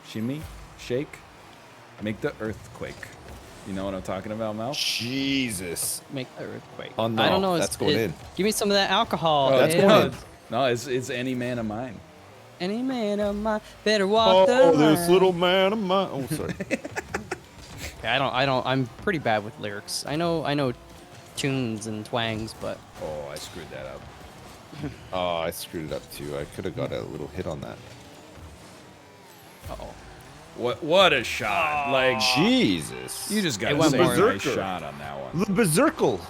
Shimmy, shake, make the earthquake. You know what I'm talking about, Mal? Jesus. Make the earthquake. Oh, no, I don't know. that's going in. Give me some of that alcohol. Oh, that's yeah. going in. No, it's any man of mine. Any man of mine better walk the line. this little man of mine. Oh, sorry. Okay, I'm pretty bad with lyrics. I know tunes and twangs, but Oh, I screwed that up. Oh, I screwed it up too. I could have got a little hit on that. uh-oh. What a shot! Like Jesus. you just got It to went say more- nice shot on that one. The berserkle.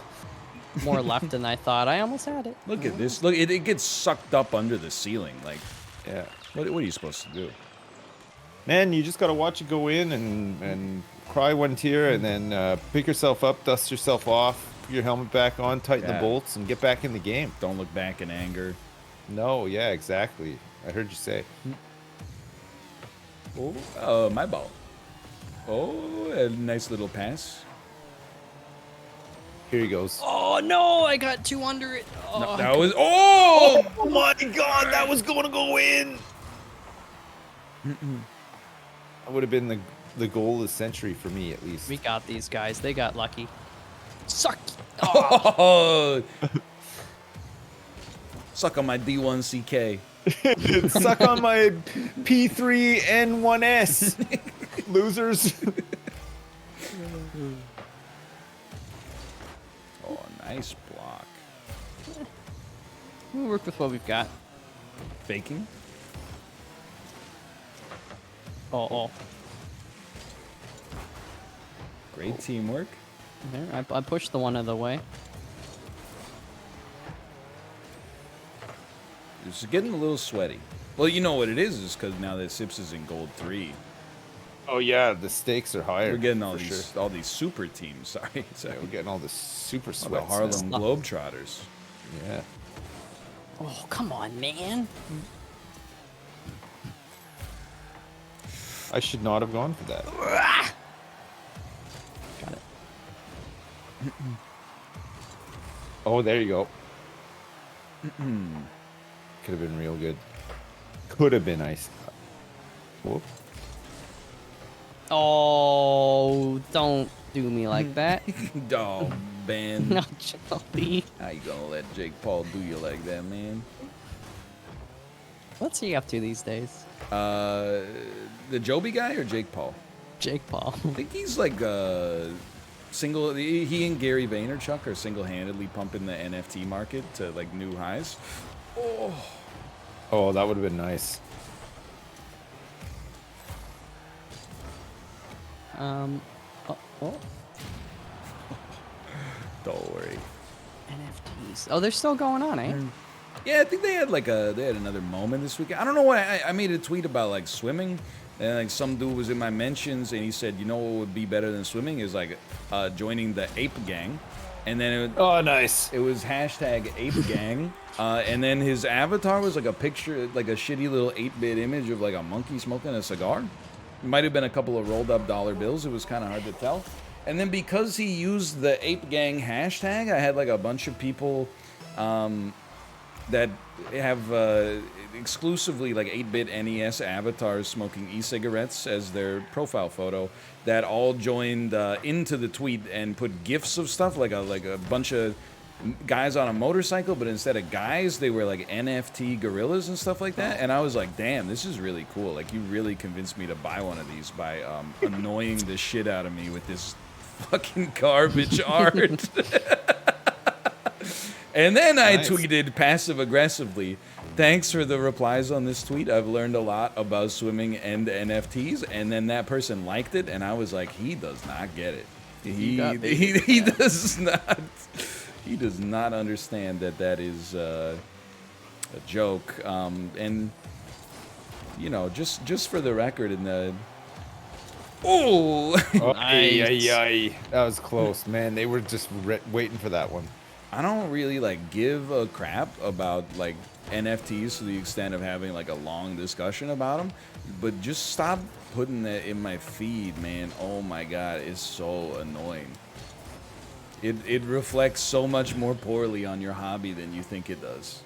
More left than I thought. I almost had it. Look at this. Look, it gets sucked up under the ceiling. Like, Yeah. what are you supposed to do? Man, you just gotta watch it go in and cry one tear, and then pick yourself up, dust yourself off, put your helmet back on, tighten Yeah. the bolts, and get back in the game. Don't look back in anger. No, yeah, exactly. I heard you say. Oh, my ball. Oh, a nice little pass. Here he goes. Oh no, I got 2 under it. Oh, That was oh! Oh my God, that was going to go in. That would have been the goal of the century for me, at least. we got these guys. They got lucky. Suck. Oh. Suck on my D1CK. Suck on my P3N1S, losers. Oh, nice block. We'll work with what we've got. Faking. Oh. Great teamwork. There, I pushed the one out of the way. It's getting a little sweaty. Well, you know what it is because now that Sips is in gold 3, Oh yeah, the stakes are higher. we're getting for sure. all these super teams. Sorry, Yeah, we're getting all the super all the sweats. Harlem now. Globetrotters. Yeah. Oh, come on, man. I should not have gone for that. Got it. Oh, there you go. Could have been real good. Could have been ice. Whoop. Oh, don't do me like that. Oh, man. Not Jelly. How you gonna let Jake Paul do you like that, man? What's he up to these days? The Joby guy or Jake Paul? Jake Paul. I think he's like single. He and Gary Vaynerchuk are single-handedly pumping the NFT market to like new highs. Oh, that would have been nice. Oh, Don't worry. NFTs. Oh, they're still going on, eh? Yeah, I think they had another moment this weekend. I don't know why I made a tweet about like swimming, and like some dude was in my mentions, and he said, you know what would be better than swimming is like joining the ape gang, and then Oh, nice. it was hashtag ape gang, and then his avatar was like a picture, like a shitty little 8-bit image of like a monkey smoking a cigar. It might have been a couple of rolled up dollar bills. It was kind of hard to tell. And then because he used the ape gang hashtag, I had like a bunch of people that have exclusively like 8-bit NES avatars smoking e-cigarettes as their profile photo that all joined into the tweet and put gifs of stuff like a bunch of guys on a motorcycle, but instead of guys they were like NFT gorillas and stuff like that. And I was like, damn, this is really cool. Like you really convinced me to buy one of these by annoying the shit out of me with this fucking garbage art. And then I Nice. tweeted passive aggressively, thanks for the replies on this tweet. I've learned a lot about swimming and NFTs. And then that person liked it, and I was like, he does not get it. He does not. He does not understand that is a joke. And you know, just for the record, in the Oh, Nice. that was close, man. They were just waiting for that one. I don't really like give a crap about like NFTs to the extent of having like a long discussion about them, but just stop putting that in my feed, man. Oh my god, it's so annoying. It reflects so much more poorly on your hobby than you think it does.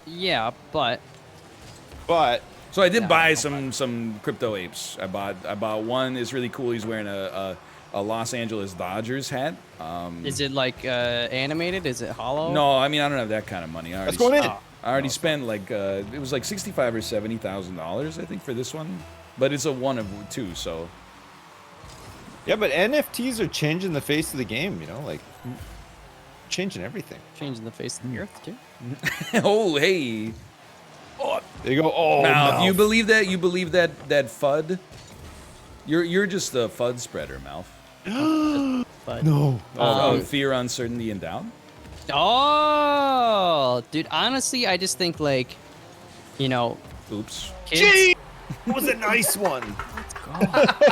Yeah, but So I did Yeah, buy I don't some crypto apes. I bought one. It's really cool. He's wearing a Los Angeles Dodgers hat. is it like animated? Is it hollow? No, I mean I don't have that kind of money. Let's go in. Oh. I already spent like it was like $65,000 or $70,000 I think for this one, but it's a one of two. So Yeah, but NFTs are changing the face of the game, you know, like changing everything. Changing the face of the earth too. oh hey, Oh, They go, oh, Now, if you Malf. believe that, that FUD. You're just a FUD spreader, Malf. But No. Oh, fear, uncertainty, and doubt. oh, dude, honestly, I just think like, you know, Oops. kids. Gee, that was a nice one.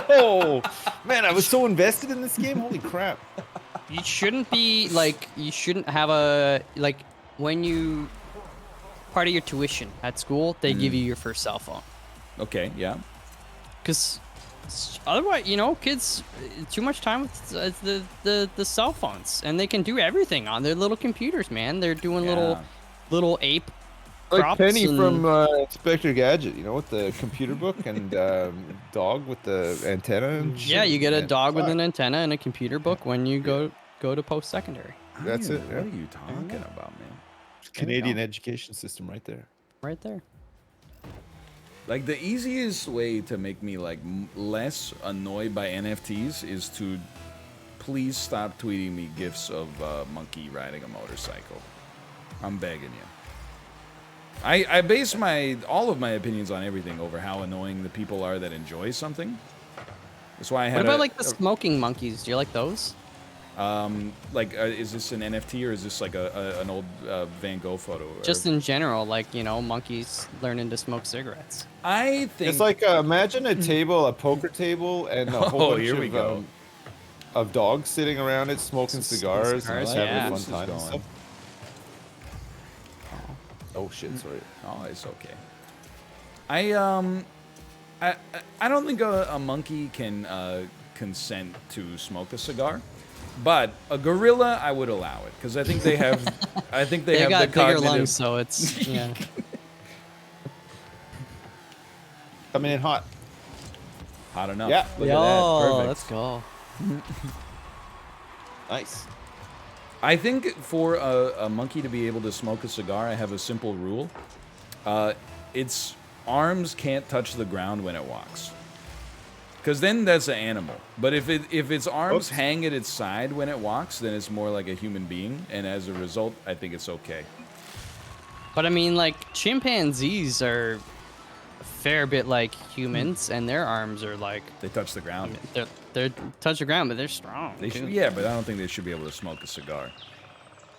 Oh, man, I was so invested in this game. Holy crap. You shouldn't be like, you shouldn't have a like when you part of your tuition at school, they give you your first cell phone. Okay, yeah. Because otherwise, you know, kids too much time with the cell phones, and they can do everything on their little computers, man. They're doing little ape Like props Penny and- from Inspector Gadget, you know, with the computer book and dog with the antenna and shit. Yeah, you get a Man, dog with fuck. an antenna and a computer book when you go to post-secondary. That's it, What yeah. are you talking about, man? Canadian education system right there. Right there. Like, the easiest way to make me, like, less annoyed by NFTs is to please stop tweeting me gifs of monkey riding a motorcycle. I'm begging you. I base all of my opinions on everything over how annoying the people are that enjoy something. That's why I had What about like the smoking monkeys? Do you like those? is this an NFT or is this like an old Van Gogh photo? Just in general, like, you know, monkeys learning to smoke cigarettes. I think It's like imagine a table, a poker table, and a whole bunch here we go. Of dogs sitting around it smoking cigars and Cigars, just having yeah. a This fun is time and going. stuff. Oh shit! Sorry. Oh, it's okay. I don't think a monkey can consent to smoke a cigar, but a gorilla I would allow it because I think they have They have got the bigger cognitive. lungs, so it's yeah. Coming in hot. Hot enough. Yeah. Look Yo, at that. Perfect. let's go. Nice. I think for a monkey to be able to smoke a cigar, I have a simple rule. Its arms can't touch the ground when it walks. Because then that's an animal. But if its arms hang at its side when it walks, then it's more like a human being. And as a result, I think it's okay. But I mean, like, chimpanzees are a fair bit like humans, and their arms are like They touch the ground. they're touch the ground, but they're strong. They too. should, yeah, but I don't think they should be able to smoke a cigar.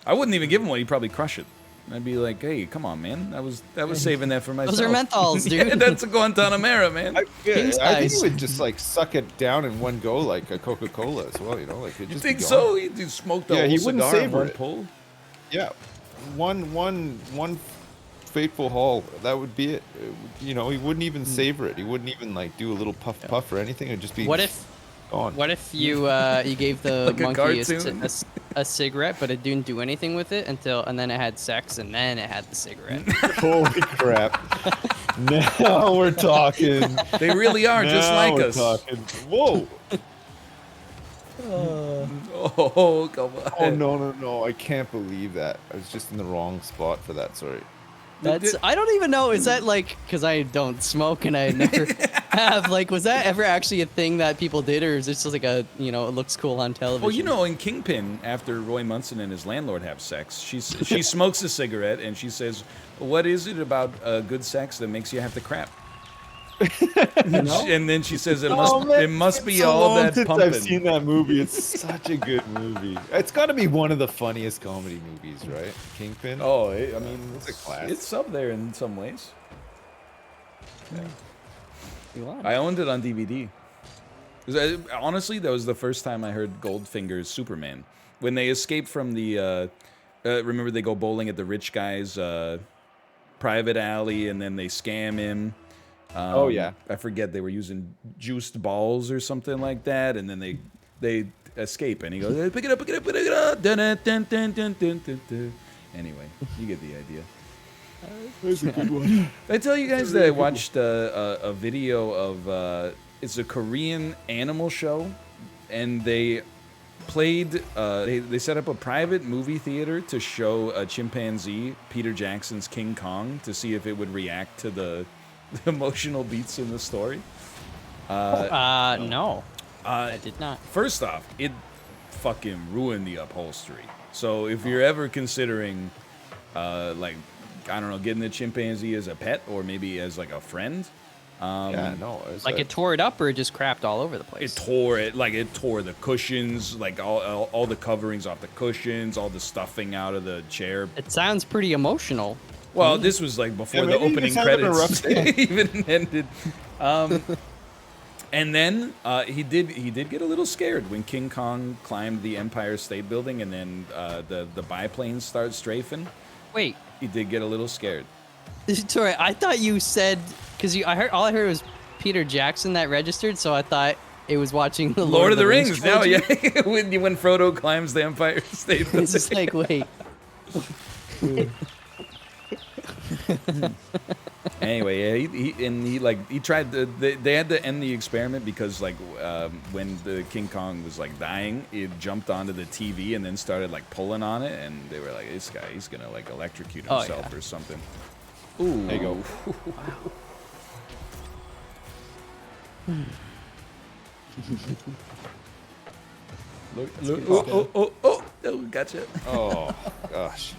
I wouldn't even give him one. He'd probably crush it. I'd be like, "Hey, come on, man! I was saving that for myself." Those are menthols, dude. Yeah, that's a Guantanamera, man. I think size. he would just like suck it down in one go, like a Coca-Cola as well. You know, like it'd You just think be so? gone. He'd smoke the Yeah, whole he wouldn't cigar in savor one it. pull. Yeah, one fateful haul. That would be it. You know, he wouldn't even savor it. He wouldn't even like do a little puff or anything. It'd just be. What if gone? What if you you gave the Like a monkey cartoon. a cigarette, but it didn't do anything with it and then it had sex, and then it had the cigarette? Holy crap! Now we're talking. They really are just Now like we're us. talking. Whoa! Oh, come on. Oh no! I can't believe that. I was just in the wrong spot for that. Sorry. That's I don't even know. Is that like because I don't smoke and I never have? Like, was that ever actually a thing that people did, or is this just like a it looks cool on television? Well, you know, in Kingpin, after Roy Munson and his landlord have sex, she smokes a cigarette and she says, "What is it about good sex that makes you have to crap?" And then she says, "It must be so all long that since pumping." I've seen that movie. It's such a good movie. It's got to be one of the funniest comedy movies, right? Kingpin. Oh, I mean, It's a classic. It's up there in some ways. You are. I owned it on DVD. 'Cause honestly, that was the first time I heard Goldfinger's Superman. When they escape from the, remember they go bowling at the rich guy's private alley, and then they scam him. Oh, yeah. I forget, they were using juiced balls or something like that, and then they escape, and he goes, "Hey, pick it up, pick it up, pick it up." Dun, dun, dun, dun, dun, dun, dun, dun. Anyway, you get the idea. That's a good one. Did I tell you guys that I watched a video of it's a Korean animal show, and they played they set up a private movie theater to show a chimpanzee Peter Jackson's King Kong to see if it would react to the emotional beats in the story. No, I did not. First off, it fucking ruined the upholstery. So if you're ever considering like like, I don't know, getting the chimpanzee as a pet or maybe as like a friend. Yeah, no. Like it tore it up or it just crapped all over the place? It tore the cushions, like all the coverings off the cushions, all the stuffing out of the chair. It sounds pretty emotional. Well, this was like before the maybe he opening was having a credits rough day. even ended. And then he did get a little scared when King Kong climbed the Empire State Building, and then the biplanes started strafing. Wait, He did get a little scared. sorry, I thought you said because all I heard was Peter Jackson that registered, so I thought it was watching the Lord of the Rings. No, trilogy. yeah, when Frodo climbs the Empire State Building. It's just like, wait. Anyway, yeah, he tried to. They had to end the experiment because like when the King Kong was like dying, it jumped onto the TV and then started like pulling on it, and they were like, "This guy, he's gonna like electrocute Oh, himself yeah. or something." Ooh, There you go. Look, oh, gotcha. Oh gosh.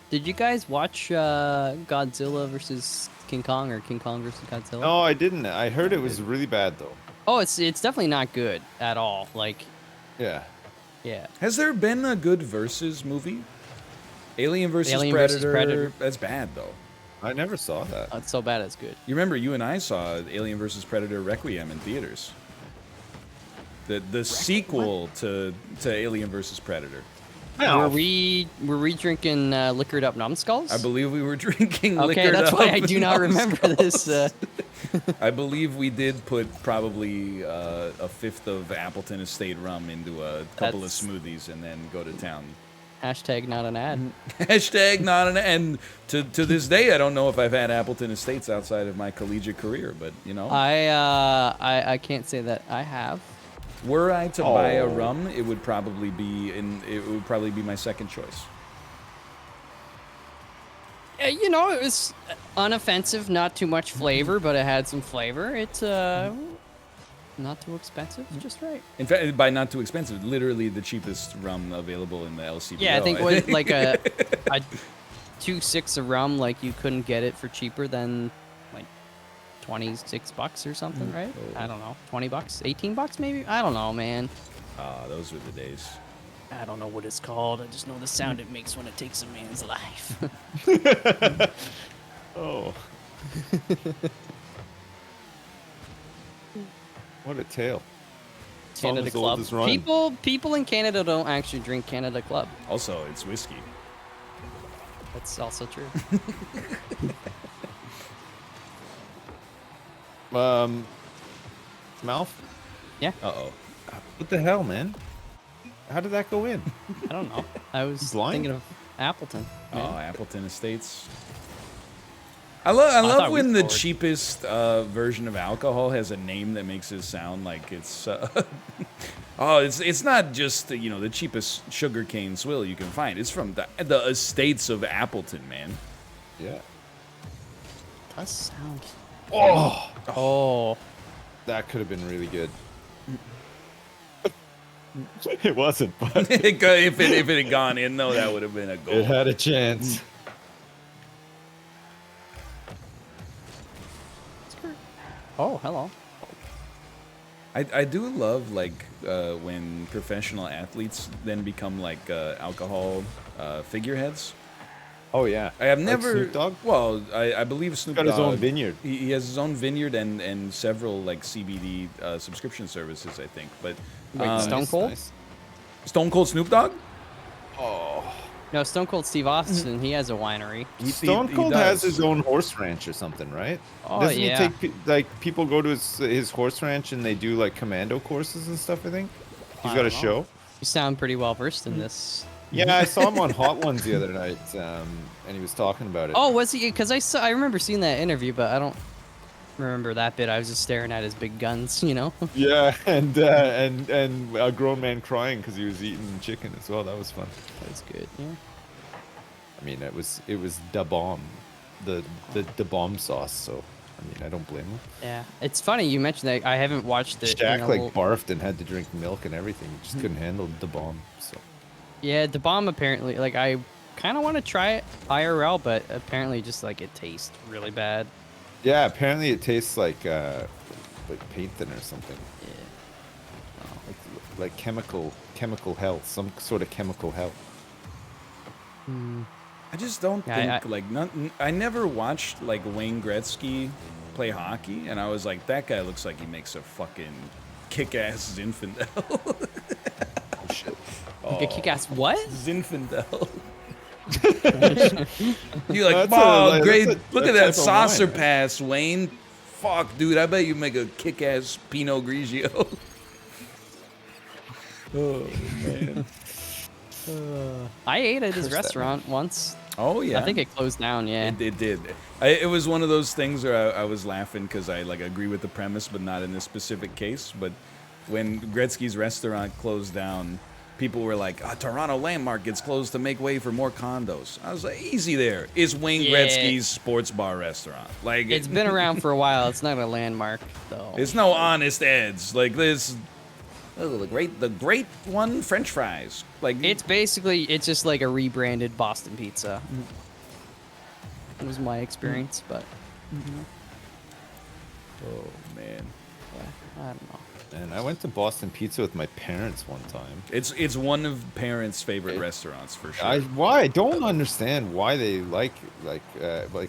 Did you guys watch Godzilla versus King Kong or King Kong versus Godzilla? No, I didn't. I heard it was really bad though. Oh, it's definitely not good at all. Like, Yeah. yeah. Has there been a good versus movie? Alien versus Alien Predator. versus Predator. That's bad though. I never saw that. It's so bad it's good. You remember you and I saw Alien vs. Predator Requiem in theaters. The sequel to Alien vs. Predator. Were we drinking liquored up numbskulls? I believe we were drinking Okay, liquored that's up why I do not remember this. I believe we did put probably a fifth of Appleton Estate rum into a couple That's- of smoothies and then go to town. Hashtag not an ad. Hashtag not an and to this day I don't know if I've had Appleton Estates outside of my collegiate career, but you know. I can't say that I have. Were I to buy a Oh. rum, it would probably be my second choice. You know, it was unoffensive, not too much flavor, but it had some flavor. It's not too expensive, just right. In fact, by not too expensive, literally the cheapest rum available in the LCBO. Yeah, I think what, like a 2.6 of rum, like you couldn't get it for cheaper than like $26 or something, right? Oh. I don't know, $20, $18 maybe. I don't know, man. Those were the days. I don't know what it's called. I just know the sound it makes when it takes a man's life. Oh. What a tale. Song Canada as old Club. as rhyme. People in Canada don't actually drink Canada Club. Also, it's whiskey. That's also true. MALF? Yeah, Uh-oh. What the hell, man? How did that go in? I don't know. I was Blind? thinking of Appleton. Oh, man. Appleton Estates. I love thought we when the forward. cheapest version of alcohol has a name that makes it sound like it's it's not just the cheapest sugarcane swill you can find. It's from the estates of Appleton, man. Yeah. That sounds. Oh, Oh, that could have been really good. It wasn't, but if it had gone in though, that would have been a goal. it had a chance. oh, hello. I do love when professional athletes then become like alcohol figureheads. Oh yeah. I have Like never. Snoop Dogg? Well, I believe Snoop Got Dogg his own vineyard. He has his own vineyard and several like CBD subscription services, I think. But Wait, Stone Cold? Nice. Stone Cold Snoop Dogg. Oh. No, Stone Cold Steve Austin. He has a winery. Stone Cold has his own horse ranch or something, right? Oh, Doesn't yeah. he take people go to his horse ranch and they do like commando courses and stuff? I think he's I got a don't know. show. You sound pretty well versed in this. Yeah, I saw him on Hot Ones the other night, and he was talking about it. Oh, was he? Because I remember seeing that interview, but I don't remember that bit. I was just staring at his big guns, you know. Yeah, and a grown man crying because he was eating chicken as well. That was fun. That's good. Yeah. I mean, it was da bomb, the bomb sauce. So, I mean, I don't blame him. Yeah. It's funny you mentioned that. I haven't watched it. Shaq in a like little- barfed and had to drink milk and everything. He just couldn't handle the bomb. So Yeah, the bomb apparently, like, I kind of want to try it IRL, but apparently just like it tastes really bad. Yeah, apparently it tastes like paint thinner or something. Yeah. Like chemical hell, some sort of chemical hell. I just don't Yeah, think I never watched like Wayne Gretzky play hockey, and I was like, that guy looks like he makes a fucking kick-ass Zinfandel. Oh shit. Like a kick-ass what? Zinfandel. You're like, That's oh, a- great! that's a- Look at that's that type of saucer wine, man. pass, Wayne. Fuck, dude, I bet you make a kick-ass Pinot Grigio. Oh man. I ate at his Curse that restaurant once. Oh yeah. I think it closed down. Yeah. It did. It was one of those things where I was laughing because I like agree with the premise, but not in this specific case. But when Gretzky's restaurant closed down, people were like, Toronto Landmark gets closed to make way for more condos. I was like, easy there. It's Wayne Yeah. Gretzky's sports bar restaurant. Like It's been around for a while. It's not a landmark though. It's no Honest Ed's. Like this. Oh, the great one, French fries. Like It's just like a rebranded Boston pizza. It was my experience, but oh man. yeah, I don't know. And I went to Boston Pizza with my parents one time. It's one of parents' favorite restaurants for sure. I don't understand why they like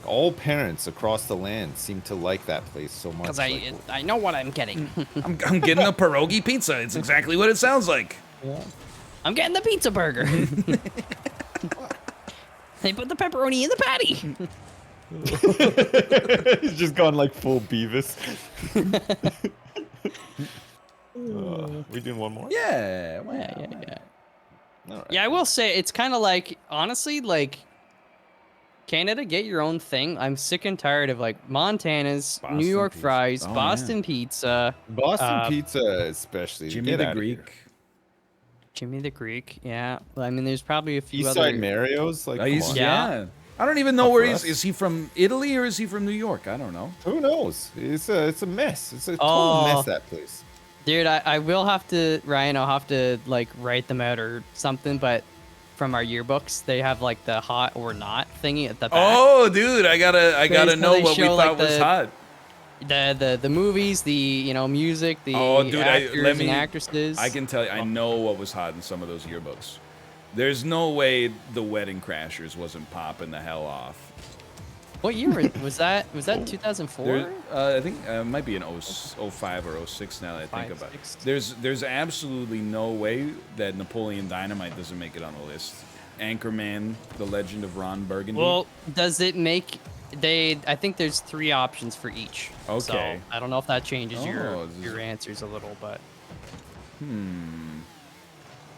all parents across the land seem to like that place so much. Because Like, I know what I'm getting. I'm getting a pierogi pizza. It's exactly what it sounds like. I'm getting the pizza burger. They put the pepperoni in the patty. he's just gone like full Beavis. We doing one more? Yeah. Yeah. All right. Yeah, I will say it's kind of like, honestly, like Canada, get your own thing. I'm sick and tired of like Montana's, Boston New York pizza. fries, Oh, Boston pizza, Boston Pizza, especially. Jimmy Get the outta here. Greek. Jimmy the Greek. Yeah, well, I mean, there's probably a few Eastside other. Mario's. Like, come He's, on. yeah. I don't even know Up where for he's. us. Is he from Italy or is he from New York? I don't know. Who knows? It's a mess. It's a total Oh. mess, that place. Dude, I will have to, Ryan, I'll have to like write them out or something, but from our yearbooks, they have like the hot or not thingy at the back. Oh, dude, I gotta Basically, know they what we show, thought like, was the- hot. The movies, the music, the Oh, dude, actors and actresses. I can tell you, I know what was hot in some of those yearbooks. There's no way the Wedding Crashers wasn't popping the hell off. What year was that? Was that 2004? I think it might be an 05 or 06 now that I think 5, about it. 6. There's absolutely no way that Napoleon Dynamite doesn't make it on the list. Anchorman, The Legend of Ron Burgundy. Well, does it make? I think there's 3 options for each. Okay. So I don't know if that changes Oh, this is- your answers a little, but.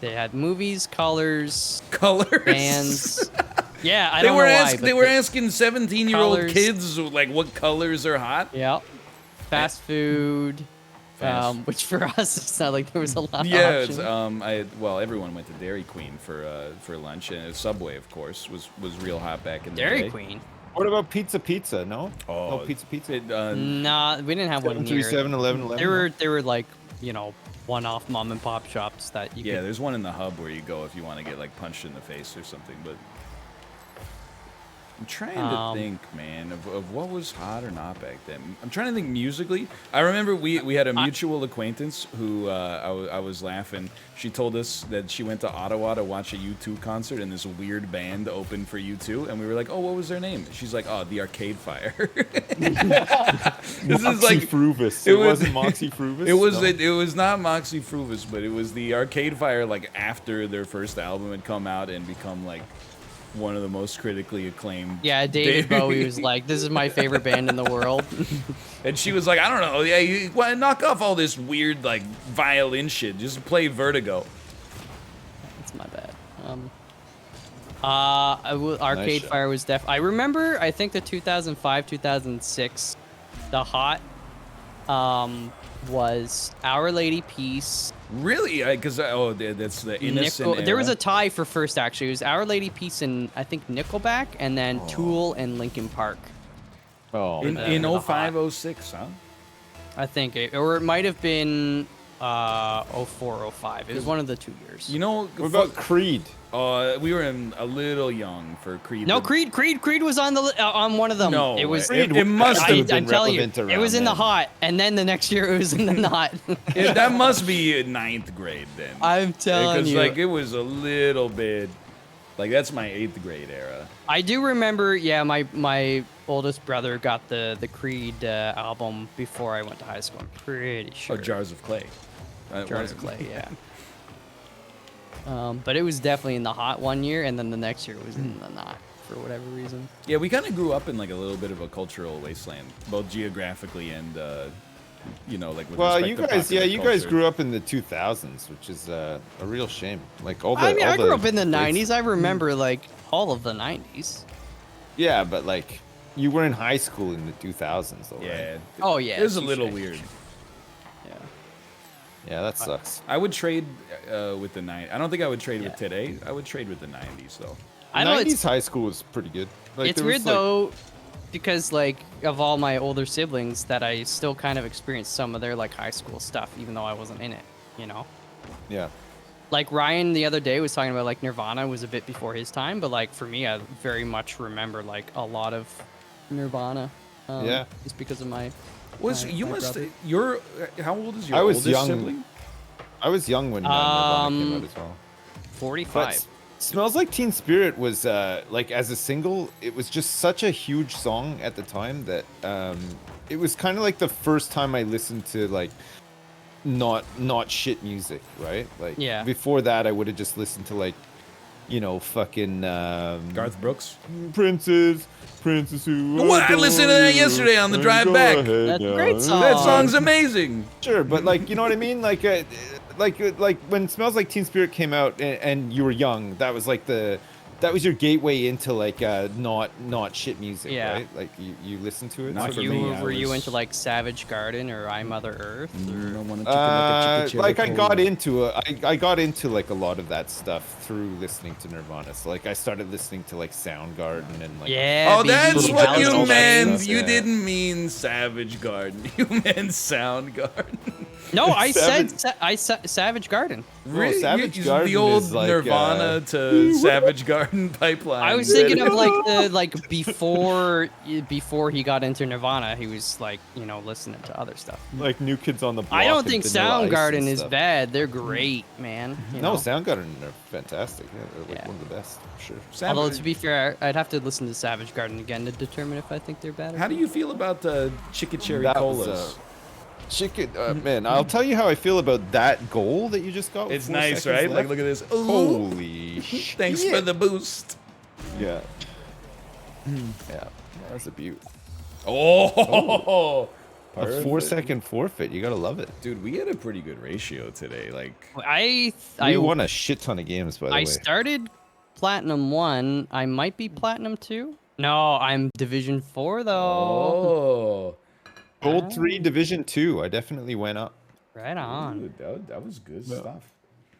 They had movies, colors, Colors. bands. Yeah, I They don't were know why. asking. but They were asking 17-year-old colors- kids like what colors are hot. Yeah. Fast food. Fast- Which for us, it's not like there was a lot Yeah, of it's, options. everyone went to Dairy Queen for lunch, and Subway, of course, was real hot back in the Dairy day. Queen. What about Pizza? No? Oh, No Pizza. It, Nah, we didn't have one near. 737, 11. There were like, one-off mom and pop shops that you yeah, could. there's one in the hub where you go if you want to get like punched in the face or something. But I'm trying to think, man, of what was hot or not back then. I'm trying to think musically. I remember we had a mutual acquaintance who I was laughing. She told us that she went to Ottawa to watch a U2 concert, and this weird band opened for U2, and we were like, "Oh, what was their name?" She's like, "Oh, the Arcade Fire." This is like Frubus. it It was- wasn't Moxie Frubus. It was No? it was not Moxie Frubus, but it was the Arcade Fire like after their first album had come out and become like one of the most critically acclaimed. Yeah, David Bowie was like, "This is my favorite band in the world." And she was like, I don't know, yeah, you wanna knock off all this weird like violin shit. Just play Vertigo. That's my bad. Arcade shot. Fire was I remember. I think the 2005, 2006, the hot, was Our Lady Peace. Really? Because that's the innocent. There was era. a tie for first actually. It was Our Lady Peace and I think Nickelback, and then Tool and Linkin Park. Oh, in the hot. 05, 06, huh? I think, or it might have been 04, 05. It was one of the 2 years. You know, What about Creed? we were a little young for Creed. No, Creed was on the on one of them. No, it was. it must have been I'm telling you, relevant it was in around the then. hot, and then the next year it was in the not. that must be 9th grade then. I'm telling Because you, like it was a little bit, like that's my 8th grade era. I do remember. Yeah, my oldest brother got the Creed album before I went to high school. I'm pretty sure. Oh, Jars of Clay. Jars of Clay, yeah. But it was definitely in the hot one year, and then the next year it was in the not for whatever reason. Yeah, we kind of grew up in like a little bit of a cultural wasteland, both geographically and you know, like with Well, respect you to guys, popular you guys culture. grew up in the 2000s, which is a real shame. Like all the. I mean, all I grew the up in the greats- 90s. I remember like all of the 90s. Yeah, but like you were in high school in the 2000s, though, Yeah. right? Oh yeah, It was a touche. little weird. Yeah. Yeah, that sucks. I would trade with the 90s. I don't think I would trade with Yeah. today. I would trade with the 90s though. I know 90s it's high school was pretty good. Like, it's there was, weird like- though, because like of all my older siblings, that I still kind of experienced some of their like high school stuff, even though I wasn't in it. You know. Yeah. Like Ryan the other day was talking about like Nirvana was a bit before his time, but like for me, I very much remember like a lot of Nirvana. Yeah. Just because of my. Was my- you my must brother. you're how old is your I was oldest young. sibling? I was young when Nirvana came out as well. 45. But Smells Like Teen Spirit was like as a single, it was just such a huge song at the time that it was kind of like the first time I listened to like not shit music, right? Like Yeah. before that I would have just listened to like, you know, fucking Garth Brooks. Princess who What? I listened to that yesterday on the drive back. That's a great song. That song's amazing. Sure, but like, you know what I mean? Like when Smells Like Teen Spirit came out and you were young, that was like that was your gateway into like not shit music, Yeah. right? Like you listen to it. Not So for for me, me, I Were you was- into like Savage Garden or I Mother Earth? Or... like I got into I got into like a lot of that stuff through listening to Nirvana. So like I started listening to like Soundgarden and like Yeah. Oh, that's BB what House, you all that meant. stuff. You yeah. didn't mean Savage Garden. You meant Soundgarden. No, I Savage- said Savage Garden. Well, Savage You- Garden the old is like, Nirvana to Savage Garden pipeline. I was thinking of like the like before he got into Nirvana, he was like, you know, listening to other stuff. like New Kids on the Block. I don't and think Vanilla Ice and Soundgarden is stuff. bad. They're great, man. you No, know? Soundgarden are fantastic. Yeah, they're like Yeah. one of the best, for sure. Although Savage, to be fair, I'd have to listen to Savage Garden again to determine if I think they're bad. Or how do you feel about Chicken Cherry That was, Colas? Chicken, man, I'll tell you how I feel about that goal that you just got. with It's 4 nice, seconds right? Like, left. look at this. Ooh, Holy shit. thanks for the boost. Yeah. Yeah, that's a beaut. Oh, A 4-second forfeit. You gotta love it. dude, we had a pretty good ratio today. Like, I We won a shit ton of games, by the I way. started Platinum 1. I might be Platinum 2. No, I'm Division 4 though. oh, Gold 3, Division 2. I definitely went up. Right on. dude, that was good stuff.